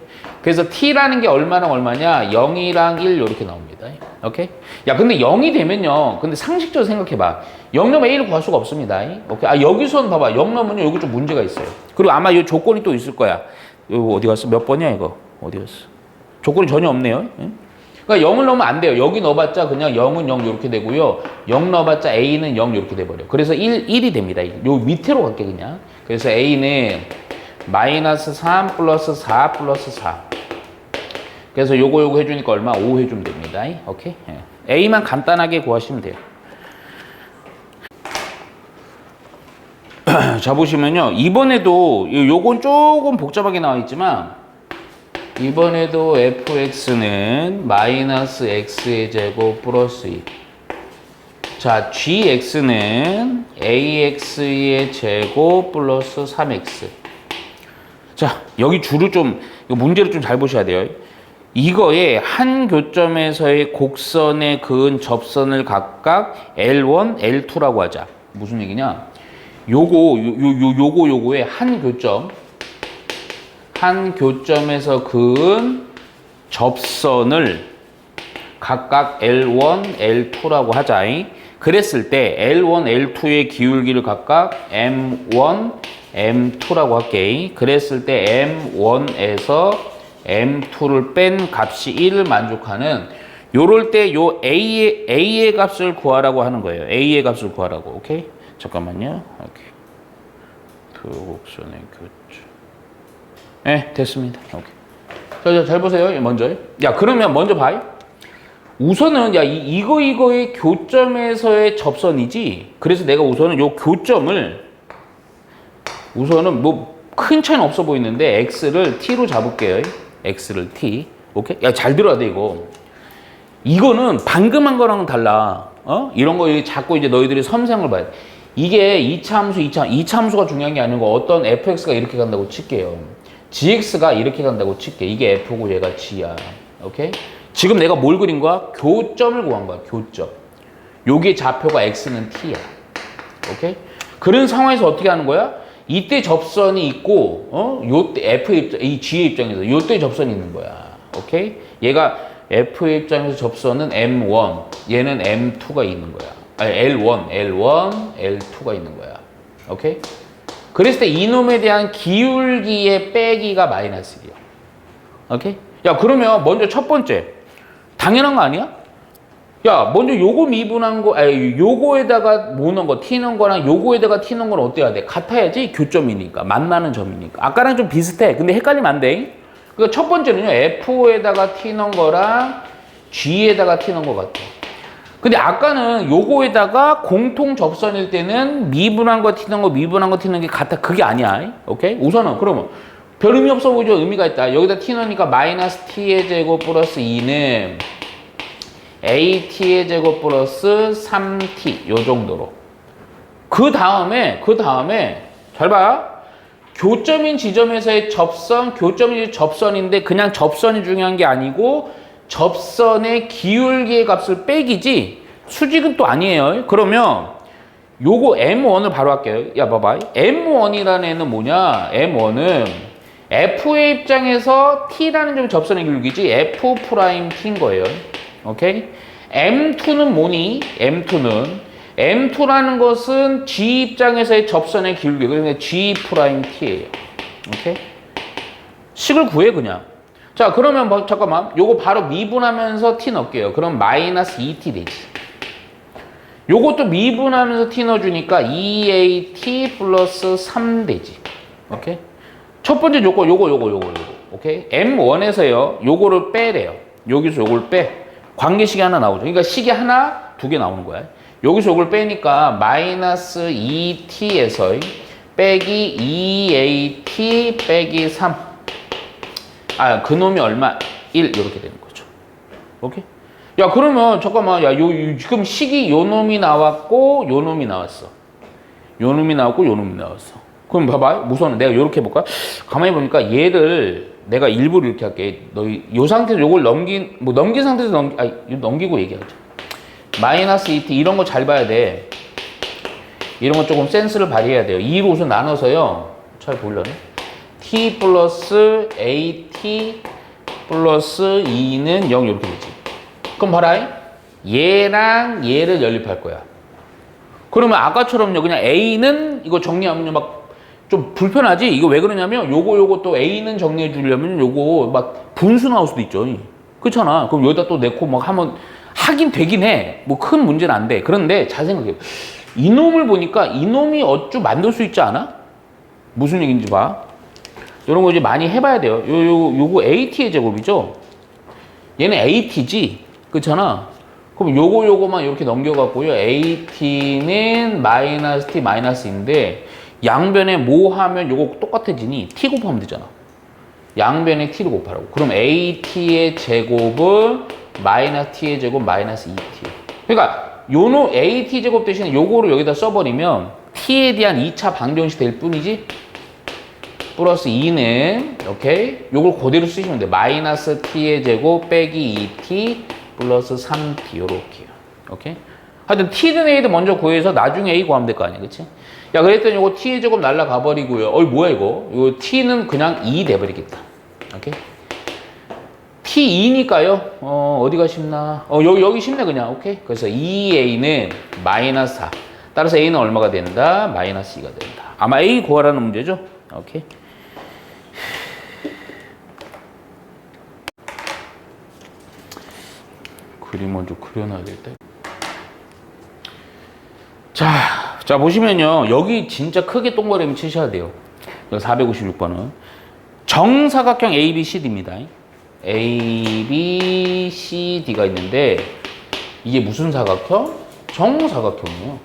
그래서 T라는 게 얼마랑 얼마냐? 0이랑 1 이렇게 나옵니다. 오케이? 야 근데 0이 되면요. 근데 상식적으로 생각해봐. 0 넘으면 A를 구할 수가 없습니다. 오케이? 여기서는 봐봐. 0 넘으면 여기 좀 문제가 있어요. 그리고 아마 이 조건이 또 있을 거야. 이거 어디 갔어? 몇 번이야 이거? 어디 갔어? 조건이 전혀 없네요. 그러니까 0을 넣으면 안 돼요. 여기 넣어봤자 그냥 0은 0 이렇게 되고요. 0 넣어봤자 A는 0 이렇게 돼버려. 그래서 1이 됩니다. 요 밑으로 갈게 그냥. 그래서 A는 마이너스 3 플러스 4 플러스 4. 그래서 요거 해주니까 얼마? 5 해주면 됩니다. 오케이? A만 간단하게 구하시면 돼요. 자 보시면요. 이번에도 요건 조금 복잡하게 나와 있지만 이번에도 fx는 마이너스 x의 제곱 플러스 2. 자, gx는 ax의 제곱 플러스 3x. 자, 여기 줄을 좀, 문제를 좀 잘 보셔야 돼요. 이거에 한 교점에서의 곡선에 그은 접선을 각각 L1, L2라고 하자. 무슨 얘기냐? 요거에 한 교점에서 그은 접선을 각각 L1, L2라고 하자. 그랬을 때 L1, L2의 기울기를 각각 M1, M2라고 할게. 그랬을 때 M1에서 M2를 뺀 값이 1을 만족하는 요럴 때 요 A의 값을 구하라고 하는 거예요. A의 값을 구하라고. 오케이? 잠깐만요. 오케이. 두 곡선의 교점. 네, 됐습니다. 오케이. 자, 잘 보세요. 먼저. 야, 그러면 먼저 봐요. 우선은, 야, 이거의 교점에서의 접선이지. 그래서 내가 우선은 요 교점을, 우선은 뭐, 큰 차이는 없어 보이는데, X를 T로 잡을게요. X를 T. 오케이? 야, 잘 들어야 돼, 이거. 이거는 방금 한 거랑은 달라. 이런 거 자꾸 이제 너희들이 섬세한 걸 봐야 돼. 이게 이차함수가 중요한 게 아니고 어떤 fx가 이렇게 간다고 칠게요. gx가 이렇게 간다고 칠게. 이게 f고 얘가 g야. 오케이? 지금 내가 뭘 그린 거야? 교점을 구한 거야. 교점. 요게 좌표가 x는 t야. 오케이? 그런 상황에서 어떻게 하는 거야? 이때 접선이 있고, 요때 f의 입장, 이 g의 입장에서 요때 접선이 있는 거야. 오케이? 얘가 f의 입장에서 접선은 m1, 얘는 m2가 있는 거야. 아니, L1, L2가 있는 거야. 오케이? 그랬을 때 이놈에 대한 기울기의 빼기가 마이너스 1이야. 오케이? 야, 그러면 먼저 첫 번째. 당연한 거 아니야? 야, 먼저 요거 미분한 거, 요거에다가 뭐 넣은 거, T 넣은 거랑 요거에다가 T 넣은 건 어때야 돼? 같아야지? 교점이니까. 만나는 점이니까. 아까랑 좀 비슷해. 근데 헷갈리면 안 돼. 그러니까 첫 번째는요, F에다가 T 넣은 거랑 G에다가 T 넣은 거 같아. 근데 아까는 요거에다가 공통 접선일 때는 미분한 거 T는 거 미분한 거 T는 게 같아. 그게 아니야. 오케이? 우선은 그러면 별 의미 없어 보이죠? 의미가 있다. 여기다 T 넣으니까 마이너스 T의 제곱 플러스 2는 AT의 제곱 플러스 3T 요 정도로. 그 다음에 잘 봐. 교점인 지점에서의 접선, 교점인 접선인데 그냥 접선이 중요한 게 아니고 접선의 기울기의 값을 빼기지 수직은 또 아니에요. 그러면 요거 M1을 바로 할게요. 야, 봐봐. M1이라는 애는 뭐냐? M1은 F의 입장에서 T라는 점이 접선의 기울기지 F'T인 거예요. 오케이? M2는 뭐니? M2라는 것은 G 입장에서의 접선의 기울기. 그러니까 G'T예요. 오케이? 식을 구해, 그냥. 자, 그러면 뭐, 잠깐만. 요거 바로 미분하면서 T 넣을게요. 그럼 마이너스 2T 되지. 요것도 미분하면서 T 넣어주니까 2AT 플러스 3 되지. 오케이? 첫 번째 조건, 요거. 오케이? M1에서요, 요거를 빼래요. 여기서 요걸 빼. 관계식이 하나 나오죠. 그러니까 식이 하나, 두 개 나오는 거야. 여기서 요걸 빼니까 마이너스 2T에서 빼기 2AT 빼기 3. 아, 그놈이 얼마? 1 이렇게 되는 거죠. 오케이? 야, 그러면 잠깐만. 야, 지금 식이 요 놈이 나왔고 요 놈이 나왔어. 요 놈이 나왔고 요 놈이 나왔어. 그럼 봐봐. 우선은 내가 요렇게 해볼까? 가만히 보니까 얘를 내가 일부러 이렇게 할게. 너희 요 상태에서 요걸 넘긴 상태에서 넘기고 얘기하자. 마이너스 2t 이런 거 잘 봐야 돼. 이런 거 조금 센스를 발휘해야 돼요. 2로 우선 나눠서요. 잘 보려네. t 플러스 at 플러스 2는 0 이렇게 되지. 그럼 봐라. 얘랑 얘를 연립할 거야. 그러면 아까처럼요. 그냥 a는 이거 정리하면 막 좀 불편하지? 이거 왜 그러냐면 요거 또 a는 정리해 주려면 요거 막 분수 나올 수도 있죠. 그렇잖아. 그럼 여기다 또 넣고 막 하면 하긴 되긴 해. 뭐 큰 문제는 안 돼. 그런데 잘 생각해. 이놈을 보니까 이놈이 어쭈 만들 수 있지 않아? 무슨 얘기인지 봐. 이런 거 이제 많이 해봐야 돼요. 요거 AT의 제곱이죠? 얘는 AT지? 그렇잖아? 그럼 요거만 이렇게 넘겨갖고요. AT는 마이너스 T 마이너스인데 양변에 뭐 하면 요거 똑같아지니? T 곱하면 되잖아. 양변에 T를 곱하라고. 그럼 AT의 제곱은 마이너스 T의 제곱 마이너스 2T. 그러니까 요노 AT 제곱 대신에 요거를 여기다 써버리면 T에 대한 2차 방정식 될 뿐이지. 플러스 2는 오케이. 요걸 그대로 쓰시면 돼. 마이너스 T의 제곱 빼기 2T 플러스 3T 요렇게요. 오케이. 하여튼 T든 A든 먼저 구해서 나중에 A 구하면 될 거 아니야. 그치? 야, 그랬더니 요거 T의 제곱 날라가 버리고요. 뭐야 이거? 요 T는 그냥 2 돼버리겠다. 오케이. T2니까요. 어디가 쉽나? 여기 쉽네 그냥. 오케이. 그래서 2A는 마이너스 4. 따라서 A는 얼마가 된다? 마이너스 2가 된다. 아마 A 구하라는 문제죠? 오케이. 그림 먼저 그려놔야 겠다. 자 보시면요. 여기 진짜 크게 동그라미 치셔야 돼요. 456번은 정사각형 ABCD입니다. ABCD가 있는데 이게 무슨 사각형? 정사각형이에요.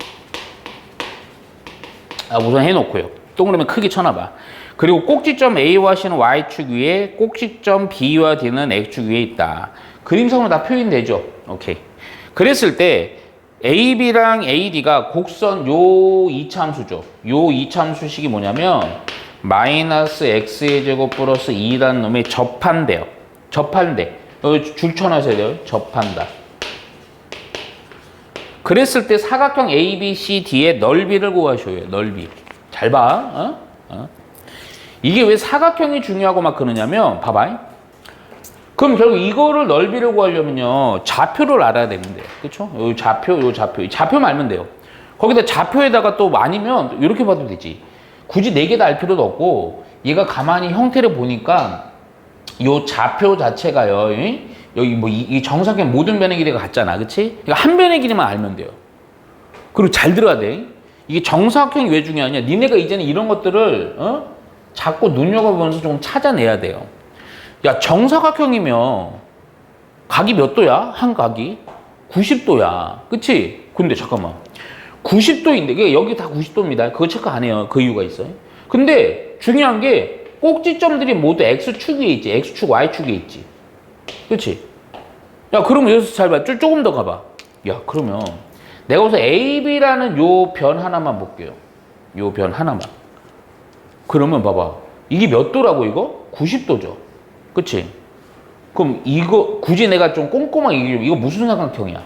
우선 해놓고요. 동그라미 크게 쳐놔봐. 그리고 꼭지점 A와 C는 Y축 위에 꼭지점 B와 D는 X축 위에 있다. 그림상으로 다 표현되죠? 오케이. 그랬을 때 AB랑 AD가 곡선 요 이차함수죠. 요 이차함수식이 뭐냐면 마이너스 X의 제곱 플러스 2라는 놈이 접한대요. 접한대. 여기 줄 쳐놔셔야 돼요. 접한다. 그랬을 때 사각형 ABCD의 넓이를 구하셔야 해요. 넓이. 잘 봐. 이게 왜 사각형이 중요하고 막 그러냐면 봐봐. 그럼 결국 이거를 넓이를 구하려면요. 좌표를 알아야 되는데. 그쵸? 요 좌표. 이 좌표만 알면 돼요. 거기다 좌표에다가 또 아니면 이렇게 봐도 되지. 굳이 4개 다 알 필요도 없고 얘가 가만히 형태를 보니까 요 좌표 자체가요. 여기 뭐 이 정사각형 모든 변의 길이가 같잖아. 그치? 그러니까 한 변의 길이만 알면 돼요. 그리고 잘 들어야 돼. 이게 정사각형이 왜 중요하냐? 니네가 이제는 이런 것들을 자꾸 눈여겨보면서 좀 찾아내야 돼요. 야, 정사각형이면 각이 몇 도야? 한 각이? 90도야. 그치? 근데 잠깐만. 90도인데, 여기 다 90도입니다. 그거 체크 안 해요. 그 이유가 있어요. 근데 중요한 게 꼭지점들이 모두 X축 위에 있지. X축, Y축에 있지. 그치? 야, 그러면 여기서 잘 봐. 조금 더 가봐. 야, 그러면 내가 우선 AB라는 요 변 하나만 볼게요. 요 변 하나만. 그러면 봐봐. 이게 몇 도라고 이거? 90도죠. 그치? 그럼 이거 굳이 내가 좀 꼼꼼하게 얘기해. 이거 무슨 삼각형이야?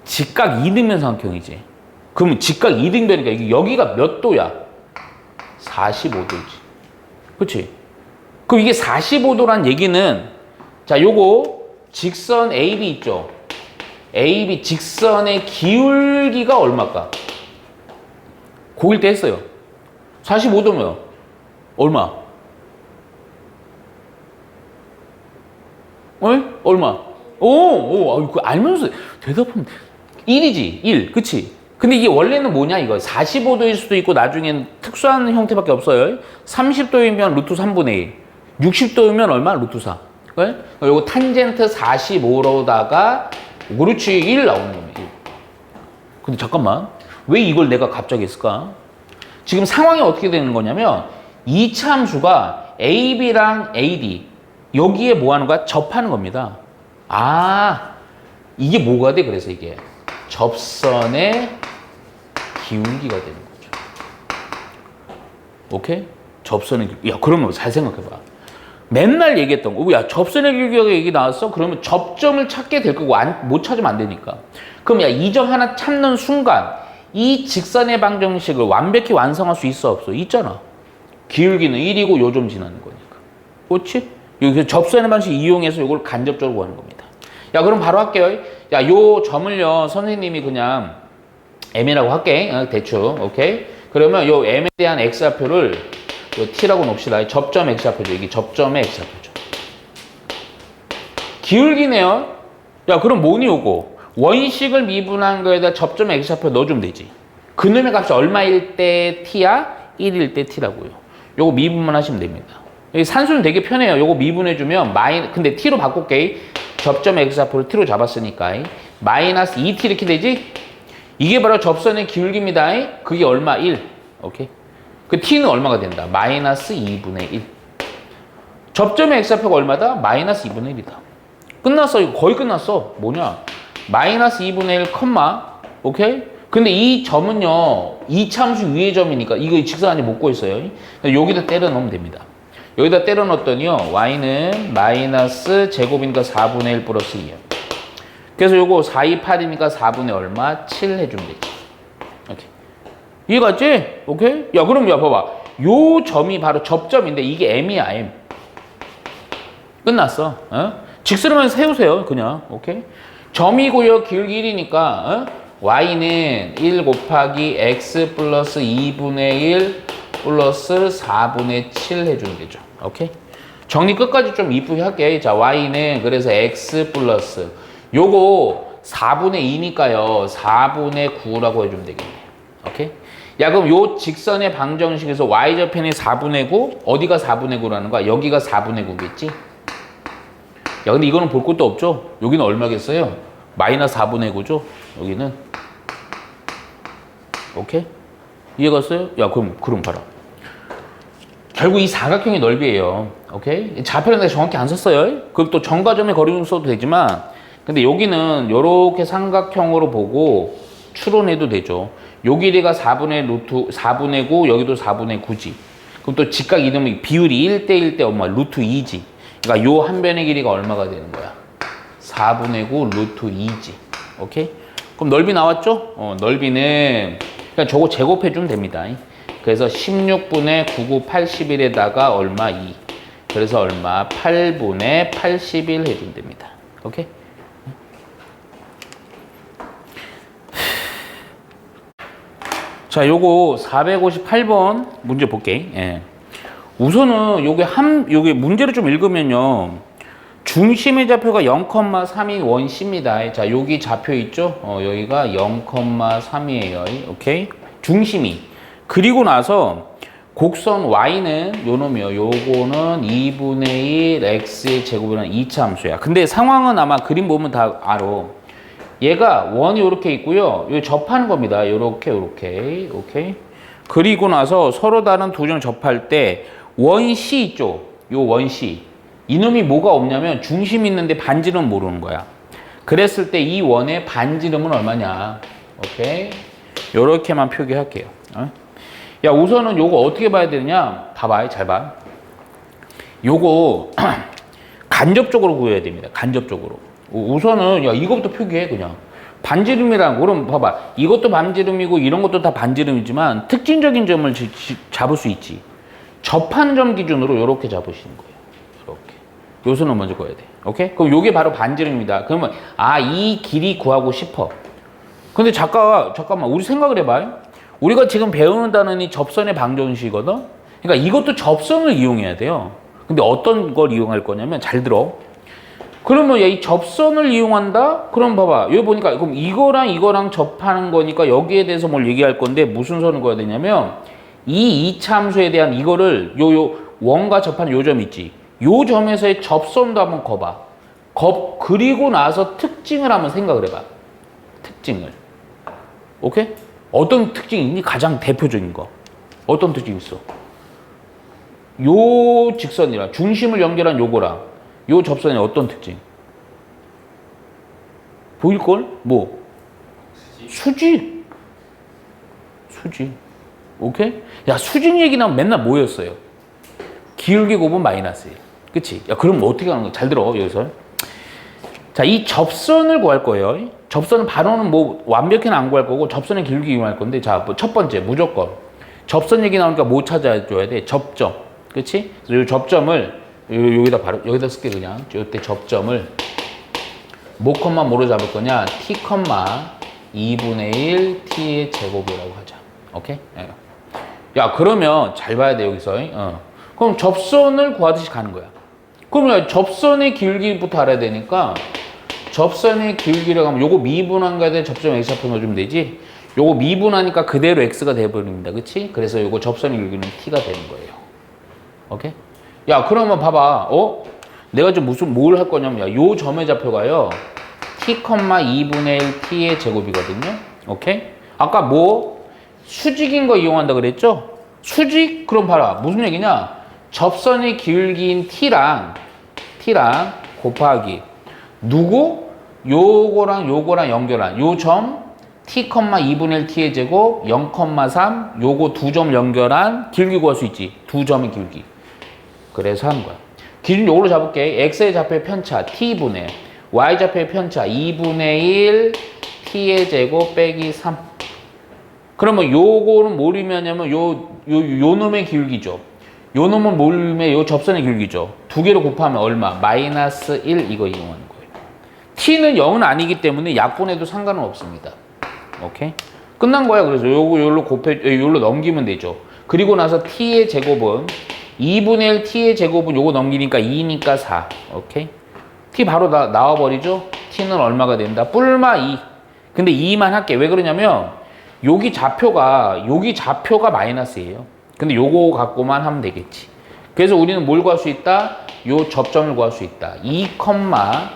직각 2등변 삼각형이지. 그러면 직각 2등변이니까 이게 여기가 몇 도야? 45도지. 그치? 그럼 이게 45도란 얘기는 자, 요거 직선 AB 있죠? AB 직선의 기울기가 얼마일까? 고1 때 했어요. 45도면 얼마? 얼마? 그거 알면서 대답하면 1이지, 1. 그치? 근데 이게 원래는 뭐냐, 이거. 45도일 수도 있고, 나중엔 특수한 형태밖에 없어요. 30도이면 루트 3분의 1. 60도이면 얼마? 루트 4. 요거 탄젠트 45로다가, 그렇지, 1 나오는 겁니다. 1. 근데 잠깐만. 왜 이걸 내가 갑자기 했을까? 지금 상황이 어떻게 되는 거냐면, 이 참수가 AB랑 AD, 여기에 뭐 하는 거야? 접하는 겁니다. 이게 뭐가 돼? 그래서 이게 접선의 기울기가 되는 거죠. 오케이? 접선의 기울기. 야, 그러면 잘 생각해봐. 맨날 얘기했던 거. 야, 접선의 기울기가 얘기 나왔어? 그러면 접점을 찾게 될 거고, 못 찾으면 안 되니까. 그럼 야, 이 점 하나 찾는 순간, 이 직선의 방정식을 완벽히 완성할 수 있어, 없어? 있잖아. 기울기는 1이고 요 점 지나는 거니까. 그렇지? 여기 접선의 방식 이용해서 이걸 간접적으로 구하는 겁니다. 야, 그럼 바로 할게요. 야, 요 점을요, 선생님이 그냥 M이라고 할게. 대충. 오케이? 그러면 요 M에 대한 X좌표를 요 T라고 놓읍시다. 접점 X좌표죠. 이게 접점의 X좌표죠. 기울기네요. 야, 그럼 뭐니, 요거? 원식을 미분한 거에다 접점 X좌표 넣어주면 되지. 그놈의 값이 얼마일 때 T야? 1일 때 T라고요. 요거 미분만 하시면 됩니다. 산수는 되게 편해요. 요거 미분해주면 근데 T로 바꿀게. 접점 X좌표를 T로 잡았으니까 마이너스 2T 이렇게 되지? 이게 바로 접선의 기울기입니다. 그게 얼마? 1. 오케이? 그 T는 얼마가 된다? 마이너스 2분의 1. 접점의 X좌표가 얼마다? 마이너스 2분의 1이다. 끝났어. 이거 거의 끝났어. 뭐냐? 마이너스 2분의 1, 오케이? 근데 이 점은요, 이 참수 위의 점이니까 이거 직선 안에 못 구했어요. 여기다 때려 넣으면 됩니다. 여기다 때려 넣었더니요, y는 마이너스 제곱이니까 4분의 1 플러스 2요. 그래서 요거 4, 2, 8이니까 4분의 얼마? 7 해주면 되지. 오케이. 이해갔지? 오케이? 야, 그럼 야, 봐봐. 요 점이 바로 접점인데 이게 M이야, M. 끝났어. 직선만 세우세요, 그냥. 오케이? 점이고요, 기울기 1이니까, y는 1 곱하기 x 플러스 2분의 1 플러스 4분의 7 해주면 되죠. 오케이? 정리 끝까지 좀 이쁘게 할게. 자, y는 그래서 x 플러스 요거 4분의 2니까요. 4분의 9라고 해주면 되겠네. 오케이? 야, 그럼 요 직선의 방정식에서 y좌편이 4분의 9, 어디가 4분의 9라는 거야? 여기가 4분의 9겠지? 야, 근데 이거는 볼 것도 없죠? 여기는 얼마겠어요? 마이너스 4분의 9죠? 여기는. 오케이? 이해갔어요? 야, 그럼 봐라. 결국 이 사각형의 넓이에요. 오케이? 좌표는 내가 정확히 안 썼어요. 그럼 또 점과 점의 거리를 써도 되지만, 근데 여기는 요렇게 삼각형으로 보고 추론해도 되죠. 요 길이가 4분의 9, 여기도 4분의 9지. 그럼 또 직각 이동이 비율이 1대1 대 얼마? 루트 2지. 그러니까 요 한 변의 길이가 얼마가 되는 거야? 4분의 9 루트 2지. 오케이? 그럼 넓이 나왔죠? 넓이는 그냥 저거 제곱해주면 됩니다. 그래서 16분의 99, 81에다가 얼마? 2. 그래서 얼마? 8분의 81 해주면 됩니다. 오케이? 자, 요거 458번 문제 볼게. 예. 우선은 요게 문제를 좀 읽으면요. 중심의 좌표가 0,3이 원C입니다. 자, 여기 좌표 있죠? 여기가 0,3이에요. 오케이? 중심이. 그리고 나서 곡선 y는 요 놈이요. 요거는 2분의 1 x의 제곱이라는 2차 함수야. 근데 상황은 아마 그림 보면 다 알아. 얘가 원이 요렇게 있고요. 요 접하는 겁니다. 요렇게. 오케이? 그리고 나서 서로 다른 두 점 접할 때 원 C 있죠? 요 원 C. 이놈이 뭐가 없냐면 중심이 있는데 반지름 모르는 거야. 그랬을 때 이 원의 반지름은 얼마냐? 오케이? 요렇게만 표기할게요. 야, 우선은 요거 어떻게 봐야 되느냐? 봐봐, 잘 봐. 요거 간접적으로 구해야 됩니다. 간접적으로. 우선은 야, 이거부터 표기해 그냥. 반지름이랑 그럼 봐봐. 이것도 반지름이고 이런 것도 다 반지름이지만 특징적인 점을 잡을 수 있지. 접한 점 기준으로 이렇게 잡으시는 거예요. 이렇게. 요선을 먼저 그어야 돼. 오케이? 그럼 요게 바로 반지름입니다. 그러면 이 길이 구하고 싶어. 근데 잠깐만 우리 생각을 해봐요. 우리가 지금 배우는 단어는 접선의 방정식이거든. 그러니까 이것도 접선을 이용해야 돼요. 근데 어떤 걸 이용할 거냐면 잘 들어. 그러면 이 접선을 이용한다? 그럼 봐봐. 여기 보니까 그럼 이거랑 접하는 거니까 여기에 대해서 뭘 얘기할 건데 무슨 선을 그어야 되냐면 이 이차함수에 대한 이거를 요 원과 접하는 요 점 있지. 요 점에서의 접선도 한번 그어봐. 그리고 나서 특징을 한번 생각을 해봐. 특징을. 오케이? 어떤 특징이 있니? 가장 대표적인 거. 어떤 특징이 있어? 요 직선이랑 중심을 연결한 요거랑 요 접선의 어떤 특징? 보일걸? 뭐? 수직. 오케이? 야, 수직 얘기 나오면 맨날 뭐였어요? 기울기 곱은 마이너스예요. 그치? 야, 그럼 어떻게 하는 거야? 잘 들어, 여기서. 자, 이 접선을 구할 거예요. 접선은 바로는 뭐 완벽히는 안 구할 거고 접선의 기울기 이용할 건데, 자, 첫 번째 무조건 접선 얘기 나오니까 뭐 찾아줘야 돼? 접점. 그치? 그래서 이 접점을 여기다 쓸게 그냥. 이때 접점을 뭐로 잡을 거냐? t, 2분의 1 t의 제곱이라고 하자. 오케이? 야, 그러면 잘 봐야 돼 여기서. 그럼 접선을 구하듯이 가는 거야. 그러면 접선의 기울기부터 알아야 되니까 접선의 기울기를 하면 요거 미분한 거에 대해 접점 x좌표 넣어주면 되지. 요거 미분하니까 그대로 x가 돼버립니다. 그치? 그래서 요거 접선의 기울기는 t가 되는 거예요. 오케이? 야, 그러면 봐봐. 내가 좀 뭘 할 거냐면, 요 점의 좌표가요, t, 2분의 1 t의 제곱이거든요. 오케이? 아까 뭐, 수직인 거 이용한다 그랬죠? 수직? 그럼 봐라. 무슨 얘기냐? 접선의 기울기인 t랑 곱하기. 누구? 요거랑 연결한. 요 점, t, 2분의 1 t의 제곱, 0,3, 요거 두 점 연결한 기울기 구할 수 있지. 두 점의 기울기. 그래서 하는 거야. 기준 요걸로 잡을게. x의 좌표의 편차 t분의 y 좌표의 편차 2분의 1 t의 제곱 빼기 3. 그러면 요거는 뭘 의미하냐면 요 놈의 기울기죠. 요 놈은 뭘 의미해? 요 접선의 기울기죠. 두 개로 곱하면 얼마? 마이너스 1 이거 이용하는 거예요. t는 0은 아니기 때문에 약분해도 상관은 없습니다. 오케이? 끝난 거야. 그래서 요로 넘기면 되죠. 그리고 나서 t의 제곱은 2분의 1 t의 제곱은 요거 넘기니까 2니까 4. 오케이? t 바로 나와버리죠? t는 얼마가 된다? 뿔마 2. 근데 2만 할게. 왜 그러냐면 여기 좌표가 마이너스예요. 근데 요거 갖고만 하면 되겠지. 그래서 우리는 뭘 구할 수 있다? 요 접점을 구할 수 있다. 2,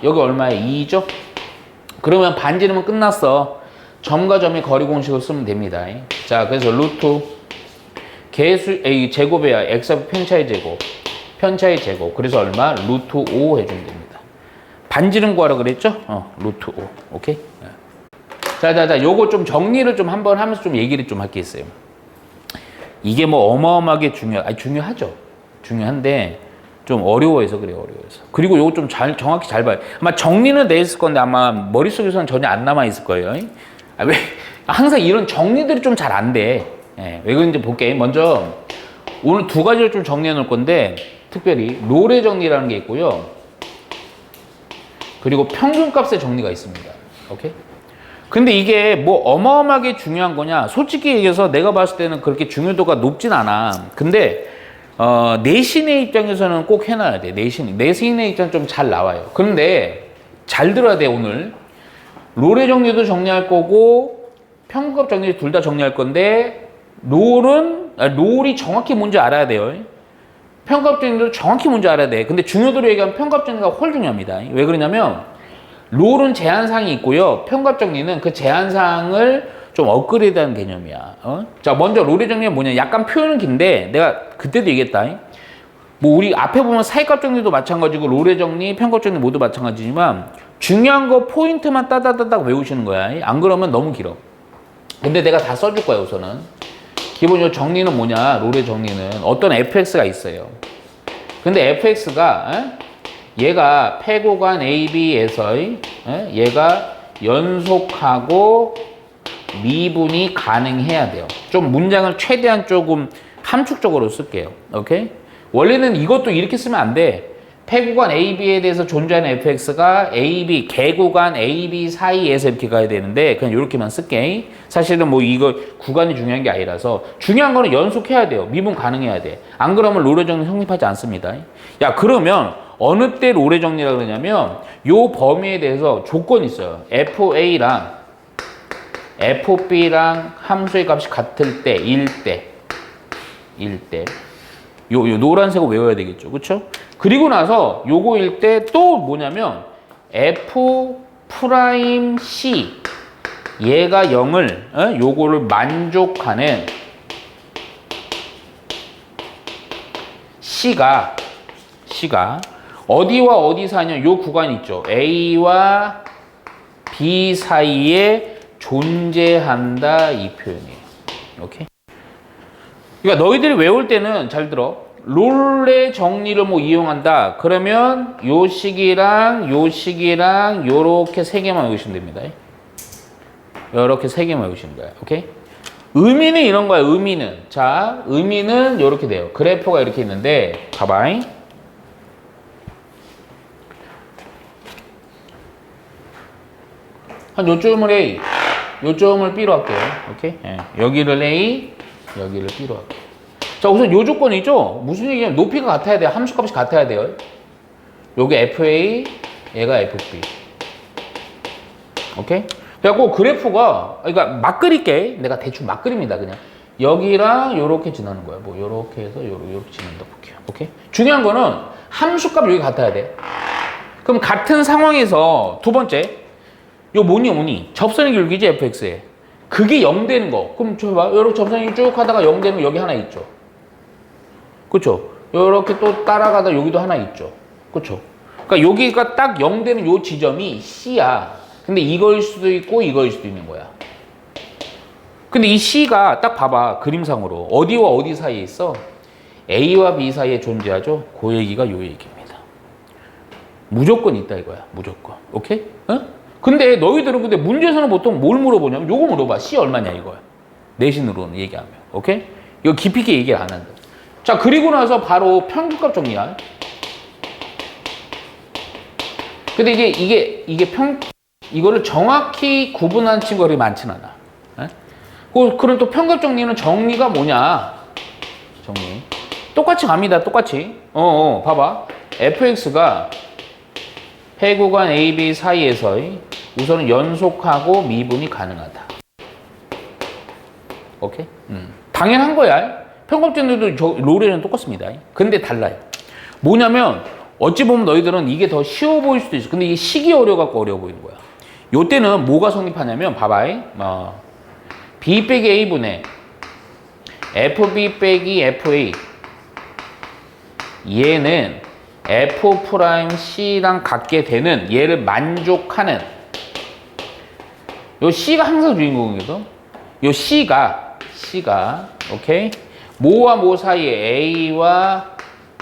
여기 얼마야? 2죠? 그러면 반지름은 끝났어. 점과 점의 거리 공식을 쓰면 됩니다. 자, 그래서 루트 제곱이야. x좌표 편차의 제곱. 그래서 얼마? 루트 5 해주면 됩니다. 반지름 구하라 그랬죠? 루트 5. 오케이? 자, 요거 좀 정리를 좀 한번 하면서 좀 얘기를 좀 할게 있어요. 이게 뭐 어마어마하게 중요하죠. 중요한데 좀 어려워해서 그래요. 그리고 요거 좀 정확히 잘 봐요. 아마 정리는 돼 있을 건데 아마 머릿속에서는 전혀 안 남아 있을 거예요. 왜? 항상 이런 정리들이 좀 잘 안 돼. 왜 그런지 볼게. 먼저 오늘 두 가지를 좀 정리해 놓을 건데 특별히 롤의 정리라는 게 있고요. 그리고 평균값의 정리가 있습니다. 오케이? 근데 이게 뭐 어마어마하게 중요한 거냐? 솔직히 얘기해서 내가 봤을 때는 그렇게 중요도가 높진 않아. 근데 내신의 입장에서는 꼭 해놔야 돼. 내신의 입장 좀 잘 나와요. 그런데 잘 들어야 돼. 오늘 롤의 정리도 정리할 거고 평균값 정리 둘 다 정리할 건데 롤이 정확히 뭔지 알아야 돼요. 평균값 정리도 정확히 뭔지 알아야 돼. 근데 중요도로 얘기하면 평균값 정리가 훨 중요합니다. 왜 그러냐면 롤은 제한사항이 있고요. 평균값 정리는 그 제한사항을 좀 업그레이드하는 개념이야. 자, 먼저 롤의 정리는 뭐냐? 약간 표현은 긴데 내가 그때도 얘기했다. 뭐 우리 앞에 보면 사이값 정리도 마찬가지고 롤의 정리, 평균값 정리 모두 마찬가지지만 중요한 거 포인트만 따다다닥 외우시는 거야. 안 그러면 너무 길어. 근데 내가 다 써줄 거야. 우선은 기본 요 정리는 뭐냐? 롤의 정리는 어떤 fx가 있어요. 근데 fx가 얘가 패구간 AB에서의 얘가 연속하고 미분이 가능해야 돼요. 좀 문장을 최대한 조금 함축적으로 쓸게요. 오케이? 원래는 이것도 이렇게 쓰면 안 돼. 패구간 AB에 대해서 존재하는 fx가 AB, 개구간 AB 사이에서 이렇게 가야 되는데 그냥 이렇게만 쓸게. 사실은 뭐 이거 구간이 중요한 게 아니라서 중요한 거는 연속해야 돼요. 미분 가능해야 돼. 안 그러면 롤의 정리 성립하지 않습니다. 야, 그러면 어느 때 롤의 정리라 그러냐면 요 범위에 대해서 조건이 있어요. FA랑 FB랑 함수의 값이 같을 때, 1때. 요 노란색을 외워야 되겠죠. 그쵸? 그리고 나서 요거일 때 또 뭐냐면 F 프라임 C 얘가 0을 요거를 만족하는 C가 어디와 어디 사이냐 요 구간 있죠. A와 B 사이에 존재한다 이 표현이에요. 오케이? 그러니까 너희들이 외울 때는 잘 들어. 롤의 정리를 뭐 이용한다. 그러면 요 식이랑 요렇게 세 개만 외우시면 됩니다. 요렇게 세 개만 외우시는 거야. 오케이? 의미는 이런 거야. 의미는. 자, 의미는 요렇게 돼요. 그래프가 이렇게 있는데 봐봐. 한 요점을 A, 요점을 B로 할게요. 오케이? 예. 여기를 A, 여기를 B로 할게요. 자, 우선 요 조건이죠? 무슨 얘기냐면 높이가 같아야 돼요. 함수값이 같아야 돼요. 요게 FA, 얘가 FB. 오케이? 그래갖고 그래프가, 그러니까 막 그릴게. 내가 대충 막 그립니다. 그냥. 여기랑 요렇게 지나는 거야. 뭐 요렇게 해서 요렇게 지난다 볼게요. 오케이? 중요한 거는 함수값 여기 같아야 돼. 그럼 같은 상황에서 두 번째, 요 뭐니? 접선의 기울기지 fx에. 그게 0 되는 거. 그럼 저 봐. 요렇게 접선이 쭉 하다가 0 되는 거 여기 하나 있죠. 그쵸? 요렇게 또 따라가다 여기도 하나 있죠. 그쵸? 그러니까 여기가 딱 0 되는 요 지점이 C야. 근데 이거일 수도 있고 이거일 수도 있는 거야. 근데 이 C가 딱 봐봐. 그림상으로. 어디와 어디 사이에 있어? A와 B 사이에 존재하죠? 그 얘기가 요 얘기입니다. 무조건 있다 이거야. 무조건. 오케이? 근데 너희들은 근데 문제에서는 보통 뭘 물어보냐면 요거 물어봐. C 얼마냐 이거야. 내신으로는 얘기하면. 오케이? 이거 깊이 있게 얘기를 안 한다. 자, 그리고 나서 바로 평균값 정리야. 근데 이거를 정확히 구분하는 친구들이 많진 않아. 그럼 또 평균 정리는 정리가 뭐냐? 정리. 똑같이 갑니다. 똑같이. 봐봐. fx가 패구간 AB 사이에서의 우선은 연속하고 미분이 가능하다. 오케이? 당연한 거야. 평균점들도 롤에는 똑같습니다. 근데 달라요. 뭐냐면 어찌 보면 너희들은 이게 더 쉬워 보일 수도 있어. 근데 이게 식이 어려갖고 어려워 보이는 거야. 요때는 뭐가 성립하냐면 봐봐. B 빼기 A분의 FB 빼기 FA 얘는 F 프라임 C랑 같게 되는 얘를 만족하는 요 C가 항상 주인공이거든. 요 C가 오케이? 뭐와 뭐 사이에 A와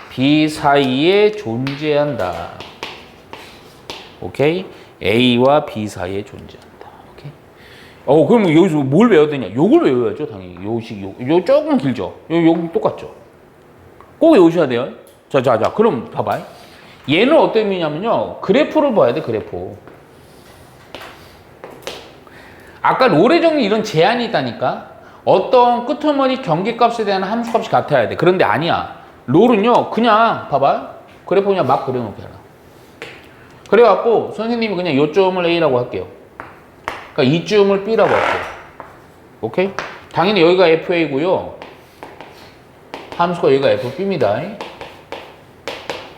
B 사이에 존재한다. 오케이? A와 B 사이에 존재한다. 오케이? 그럼 여기서 뭘 외워야 되냐? 요걸 외워야죠, 당연히. 요 조금 길죠? 여기 똑같죠? 꼭 외우셔야 돼요. 자, 그럼 봐봐. 얘는 어떤 의미냐면요. 그래프를 봐야 돼, 그래프. 아까 롤의 정리 이런 제한이 있다니까? 어떤 끄트머리 경계값에 대한 함수값이 같아야 돼. 그런데 아니야. 롤은요, 그냥, 봐봐. 그래프 그냥 막 그려놓게 하라. 그래갖고, 선생님이 그냥 요점을 A라고 할게요. 그러니까 이점을 B라고 할게요. 오케이? 당연히 여기가 FA고요. 함수가 여기가 FB입니다.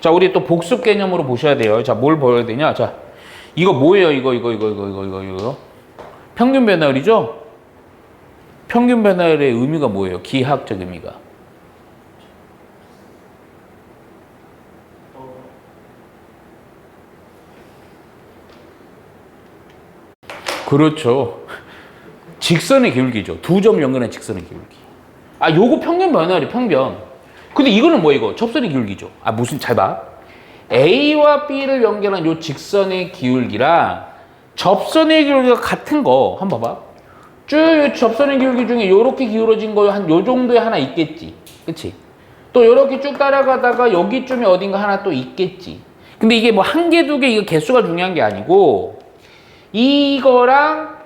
자, 우리 또 복습 개념으로 보셔야 돼요. 자, 뭘 보여야 되냐? 자, 이거 뭐예요? 이거. 평균 배널이죠? 평균 배널의 의미가 뭐예요? 기하학적 의미가. 그렇죠. 직선의 기울기죠. 두 점 연결한 직선의 기울기. 아, 요거 평균 변화래, 평균. 근데 이거는 뭐야, 이거? 접선의 기울기죠. 아, 무슨, 잘 봐. A와 B를 연결한 요 직선의 기울기랑 접선의 기울기가 같은 거, 한번 봐봐. 쭉 접선의 기울기 중에 요렇게 기울어진 거 한 요 정도에 하나 있겠지. 그치? 또 요렇게 쭉 따라가다가 여기쯤에 어딘가 하나 또 있겠지. 근데 이게 뭐 한 개, 두 개, 이거 개수가 중요한 게 아니고, 이거랑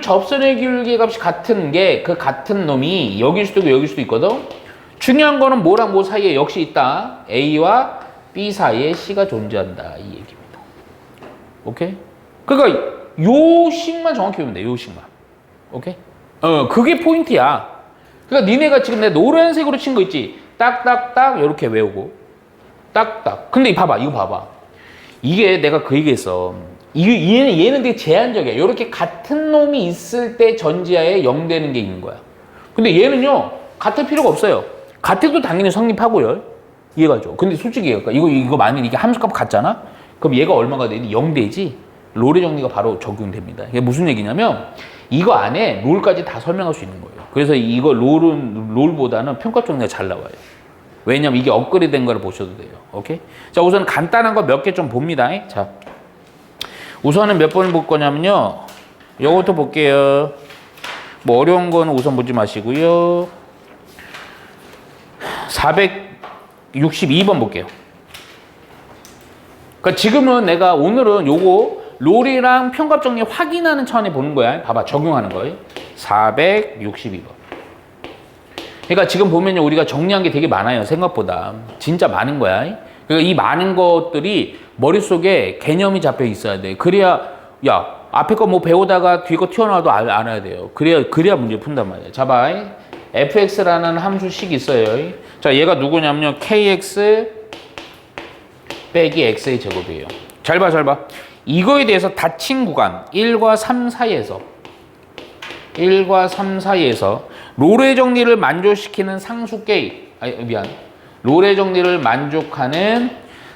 접선의 기울기 값이 같은 게, 그 같은 놈이 여길 수도 있고 여길 수도 있거든? 중요한 거는 뭐랑 뭐 사이에 역시 있다. A와 B 사이에 C가 존재한다. 이 얘기입니다. 오케이? 그러니까 요 식만 정확히 보면 돼. 요 식만. 오케이? 그게 포인트야. 그러니까 니네가 지금 내 노란색으로 친 거 있지? 딱딱딱 이렇게 외우고 딱딱. 근데 봐봐. 이거 봐봐. 이게 내가 그 얘기했어. 얘는 되게 제한적이야. 이렇게 같은 놈이 있을 때 전지하에 0 되는 게 있는 거야. 근데 얘는요. 같을 필요가 없어요. 같아도 당연히 성립하고요. 이해가죠? 근데 솔직히 이거 만약에 이게 함수값 같잖아? 그럼 얘가 얼마가 되니? 0 되지? 롤의 정리가 바로 적용됩니다. 이게 무슨 얘기냐면 이거 안에 롤까지 다 설명할 수 있는 거예요. 그래서 이거 롤보다는 평가 정리가 잘 나와요. 왜냐면 이게 업그레이드 된 거를 보셔도 돼요. 오케이? 자, 우선 간단한 거 몇 개 좀 봅니다. 자, 우선은 몇 번을 볼 거냐면요. 요것도 볼게요. 뭐 어려운 거는 우선 보지 마시고요. 462번 볼게요. 그러니까 지금은 내가 오늘은 요거 롤이랑 평값 정리 확인하는 차원에 보는 거야. 봐봐, 적용하는 거예요. 462번. 그러니까 지금 보면요, 우리가 정리한 게 되게 많아요. 생각보다 진짜 많은 거야. 그러니까 이 많은 것들이 머릿속에 개념이 잡혀 있어야 돼. 그래야 야 앞에 거 뭐 배우다가 뒤에 거 튀어나와도 알아야 돼요. 그래야 문제 푼단 말이야. 자, 봐. fx라는 함수식 있어요. 자, 얘가 누구냐면요, kx 빼기 x의 제곱이에요. 잘 봐, 잘 봐. 이거에 대해서 닫힌 구간 1과 3 사이에서 롤의 정리를 만족시키는 상수 K, 롤의 정리를 만족하는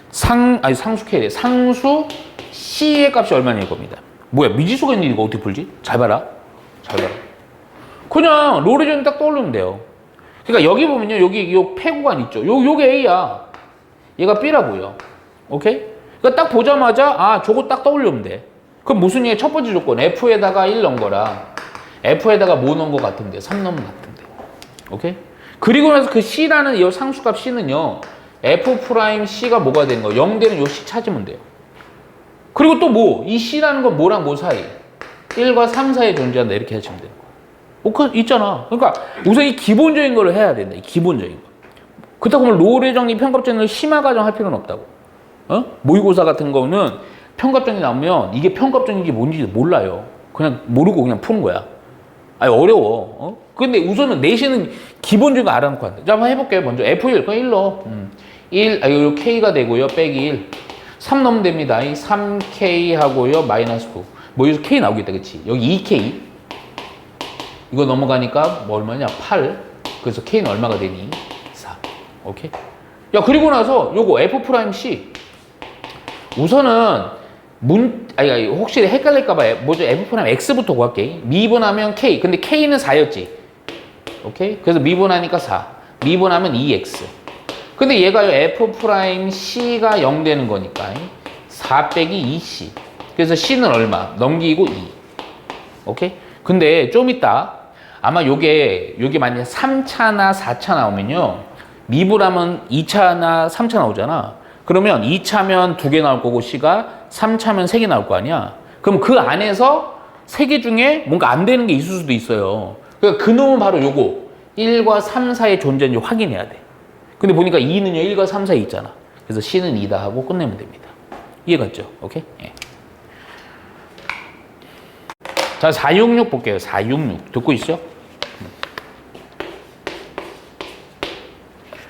상수 K래. 상수 C의 값이 얼마냐 이겁니다. 뭐야, 미지수가 있는데 이거 어떻게 풀지? 잘 봐라. 그냥 롤의 정리 딱 떠올리면 돼요. 그러니까 여기 보면요, 여기 요 폐구간 있죠. 요게 A야. 얘가 B라고요. 오케이? 그러니까 딱 보자마자 저거 딱 떠올리면 돼. 그럼 무슨 얘기? 첫 번째 조건 F에다가 1 넣은 거랑 F에다가 뭐 넣은 거 같은데? 3 넣은 거 같은데. 오케이? 그리고 나서 그 C라는 이 상수값 C는요, F'C가 뭐가 되는 거? 0 되는 요 C 찾으면 돼요. 그리고 또 뭐? 이 C라는 건 뭐랑 뭐 사이? 1과 3 사이에 존재한다. 이렇게 하시면 돼요. 있잖아. 그러니까 우선 이 기본적인 걸 해야 된다. 이 기본적인 거. 그렇다고 보면 롤의 정리, 평값 정리를 심화 과정할 필요는 없다고. 모의고사 같은 거는 평값 정리 나오면 이게 평값 정리인지 뭔지 몰라요. 그냥 모르고 그냥 푸는 거야. 어려워. 근데 우선은 내신은 기본적인 거 알아놓고 한다. 자, 한번 해볼게요. 먼저 F1, 그냥 1로. 1, K가 되고요. 빼기 1. 3 넣으면 됩니다. 3K 하고요. 마이너스 9. 뭐 여기서 K 나오겠다. 그치? 여기 2K. 이거 넘어가니까 뭐 얼마냐? 8. 그래서 K는 얼마가 되니? 4. 오케이? 야, 그리고 나서 요거 F'C. 우선은 혹시 헷갈릴까봐 뭐죠? F'X부터 구할게. 미분하면 K. 근데 K는 4였지. 오케이? 그래서 미분하니까 4. 미분하면 2X. 근데 얘가 F'C가 0 되는 거니까 4 빼기 2C. 그래서 C는 얼마? 넘기고 2. 오케이? 근데 좀 이따 아마 요게 만약에 3차나 4차 나오면요, 미분하면 2차나 3차 나오잖아. 그러면 2차면 2개 나올 거고 C가 3차면 3개 나올 거 아니야. 그럼 그 안에서 3개 중에 뭔가 안 되는 게 있을 수도 있어요. 그러니까 그 놈은 바로 요거 1과 3 사이에 존재인지 확인해야 돼. 근데 보니까 2는요 1과 3 사이에 있잖아. 그래서 C는 2다 하고 끝내면 됩니다. 이해갔죠? 오케이? 예. 자, 466 볼게요. 466 듣고 있죠?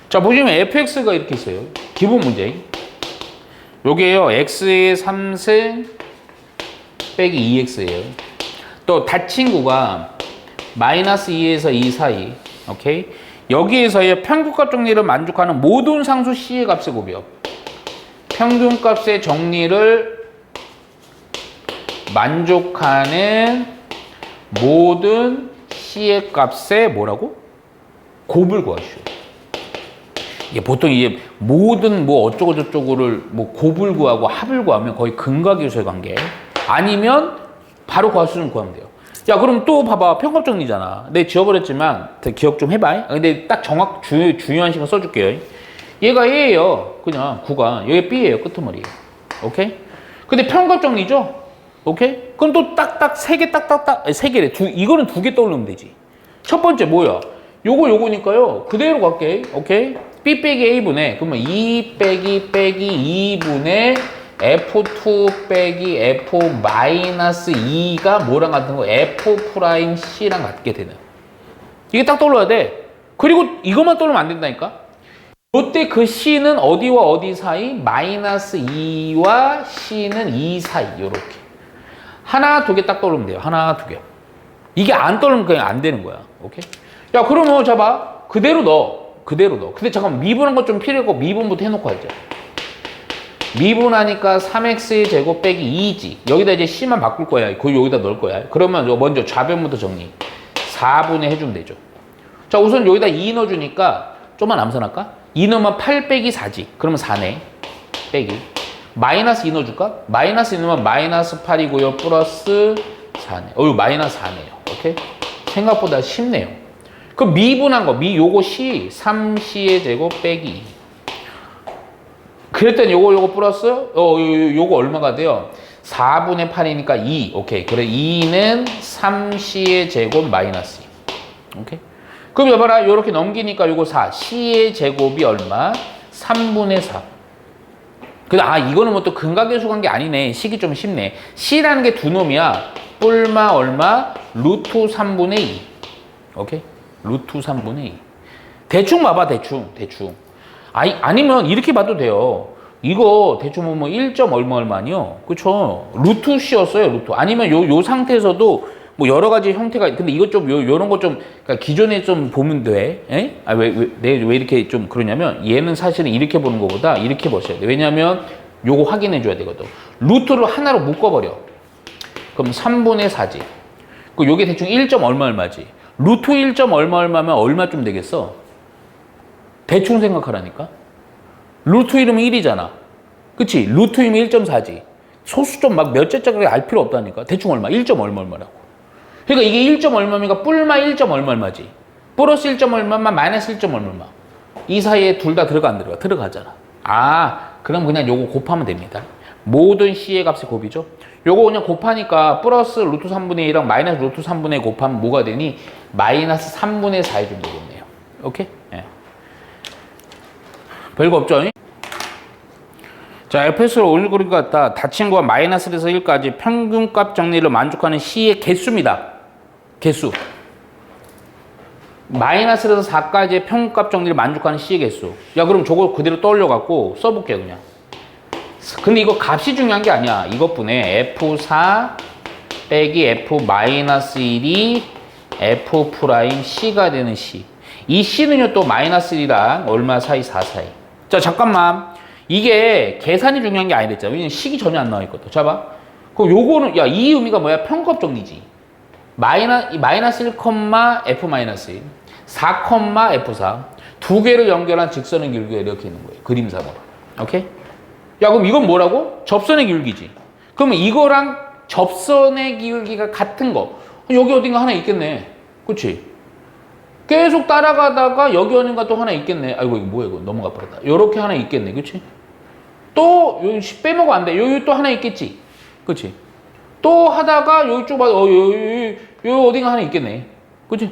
자, 보시면 fx가 이렇게 있어요. 기본 문제. 요게요, x의 3승 빼기 2x예요. 또 닫힌 구간 마이너스 2에서 2 사이. 오케이? 여기에서의 평균값 정리를 만족하는 모든 상수 C의 값을 구별. 평균값의 정리를 만족하는 모든 C의 값의 뭐라고? 곱을 구하시오. 이게 보통 이게 모든 뭐 어쩌고 저쩌고를 뭐 곱을 구하고 합을 구하면 거의 근각이수의 관계. 아니면 바로 구할 수 있는 구하면 돼요. 야, 그럼 또 봐봐. 평값 정리잖아. 내가 지워버렸지만 기억 좀 해봐. 근데 딱 중요한 시간 써줄게요. 얘가 A예요. 그냥 구간. 여기 B예요. 끄트머리. 오케이? 근데 평값 정리죠? 오케이? 그럼 또 딱딱 세 개 딱딱딱 세 개래. 이거는 두 개 떠올리면 되지. 첫 번째 뭐야? 요거니까요. 그대로 갈게. 오케이? B 빼기 A분의 그러면 2 빼기 2분의 F2 빼기 F 마이너스 2가 뭐랑 같은 거? F 프라임 C랑 같게 되는. 이게 딱 떠올려야 돼. 그리고 이것만 떠올리면 안 된다니까? 이때 그 C는 어디와 어디 사이? 마이너스 2와 C는 2 사이. 요렇게. 하나, 두 개 딱 떠올리면 돼요. 하나, 두 개. 이게 안 떠올리면 그냥 안 되는 거야. 오케이? 야, 그러면 잡아. 그대로 넣어. 근데 잠깐만, 미분한 것 좀 필요하고 미분부터 해놓고 하자. 미분하니까 3x의 제곱 빼기 2지. 여기다 이제 C만 바꿀 거야. 그거 여기다 넣을 거야. 그러면 먼저 좌변부터 정리. 4분의 해주면 되죠. 자, 우선 여기다 2 넣어주니까 좀만 암산할까? 2 넣으면 8 빼기 4지. 그러면 4네. 빼기. 마이너스 2 넣어줄까? 마이너스 2 넣으면 마이너스 8이고요. 플러스 4네. 이거 마이너스 4네요. 오케이? 생각보다 쉽네요. 그 미분한 거, 요거 C, 3C의 제곱 빼기 2. 그랬더니 요거 플러스, 요거 얼마가 돼요? 4분의 8이니까 2. 오케이. 그래, 2는 3C의 제곱 마이너스 2. 오케이? 그럼 여봐라. 요렇게 넘기니까 요거 4. C의 제곱이 얼마? 3분의 4. 근데 이거는 뭐 또 근각계수 관계 아니네. 식이 좀 쉽네. C라는 게 두 놈이야. 뿔마 얼마? 루트 3분의 2. 오케이? 루트 3분의 2. 대충 봐봐, 대충. 아니면 이렇게 봐도 돼요. 이거 대충 보면 1. 얼마니요? 그쵸? 루트 C였어요, 루트. 아니면 요 상태에서도 뭐 여러 가지 형태가, 근데 이것 좀, 요런 거 좀, 그러니까 기존에 좀 보면 돼. 에? 왜 이렇게 좀 그러냐면, 얘는 사실은 이렇게 보는 것보다 이렇게 보셔야 돼. 왜냐면, 요거 확인해 줘야 되거든. 루트를 하나로 묶어버려. 그럼 3분의 4지. 그 요게 대충 1. 얼마지? 루트 1. 얼마면 얼마쯤 되겠어? 대충 생각하라니까? 루트 1이면 1이잖아. 그치? 루트 1이면 1.4지. 소수점 막 몇째짜리 알 필요 없다니까. 대충 얼마? 1. 얼마라고. 그러니까 이게 1. 얼마니까 뿔마 1. 얼마지. 플러스 1. 얼마만 마이너스 1. 얼마. 이 사이에 둘 다 들어가 안 들어가? 들어가잖아. 그럼 그냥 요거 곱하면 됩니다. 모든 C의 값이 곱이죠. 요거 그냥 곱하니까 플러스 루트 3분의 1이랑 마이너스 루트 3분의 1 곱하면 뭐가 되니? 마이너스 3분의 4 해주면 되겠네요. 오케이? 예. 별거 없죠? 자, fs를 올리고 같다. 닫힌 거와 마이너스에서 1까지 평균값 정리를 만족하는 C의 개수입니다. 개수. 마이너스에서 4까지의 평균값 정리를 만족하는 C의 개수. 야, 그럼 저거 그대로 떠올려갖고 써볼게요, 그냥. 근데 이거 값이 중요한 게 아니야. 이것뿐에 F4 빼기 F-1이 F 프라임 C가 되는 C. 이 C는요, 또 마이너스 1이랑 얼마 사이? 4 사이. 자, 잠깐만. 이게 계산이 중요한 게 아니랬잖아. 왜냐면 식이 전혀 안 나와 있거든. 자, 봐. 그럼 요거는, 야, 이 의미가 뭐야? 평값 정리지. 마이너스 1, F-1. 4, F4. 두 개를 연결한 직선의 길이가 이렇게 있는 거예요. 그림상으로. 오케이? 야, 그럼 이건 뭐라고? 접선의 기울기지. 그러면 이거랑 접선의 기울기가 같은 거. 여기 어딘가 하나 있겠네. 그치? 계속 따라가다가 여기 어딘가 또 하나 있겠네. 아이고, 이거 뭐야, 이거. 넘어가 버렸다. 요렇게 하나 있겠네. 그치? 또, 여기 빼먹으면 안 돼. 여기 또 하나 있겠지. 그치? 또 하다가 여기 쪽 봐도, 여기 어딘가 하나 있겠네. 그치?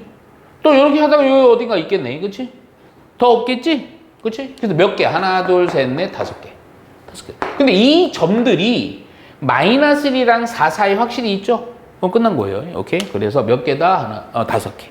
또 이렇게 하다가 여기 어딘가 있겠네. 그치? 더 없겠지? 그치? 그래서 몇 개? 하나, 둘, 셋, 넷, 5개. 5개. 근데 이 점들이 마이너스 1이랑 4 사이 확실히 있죠? 그럼 끝난 거예요. 오케이? 그래서 몇 개다? 하나, 5개.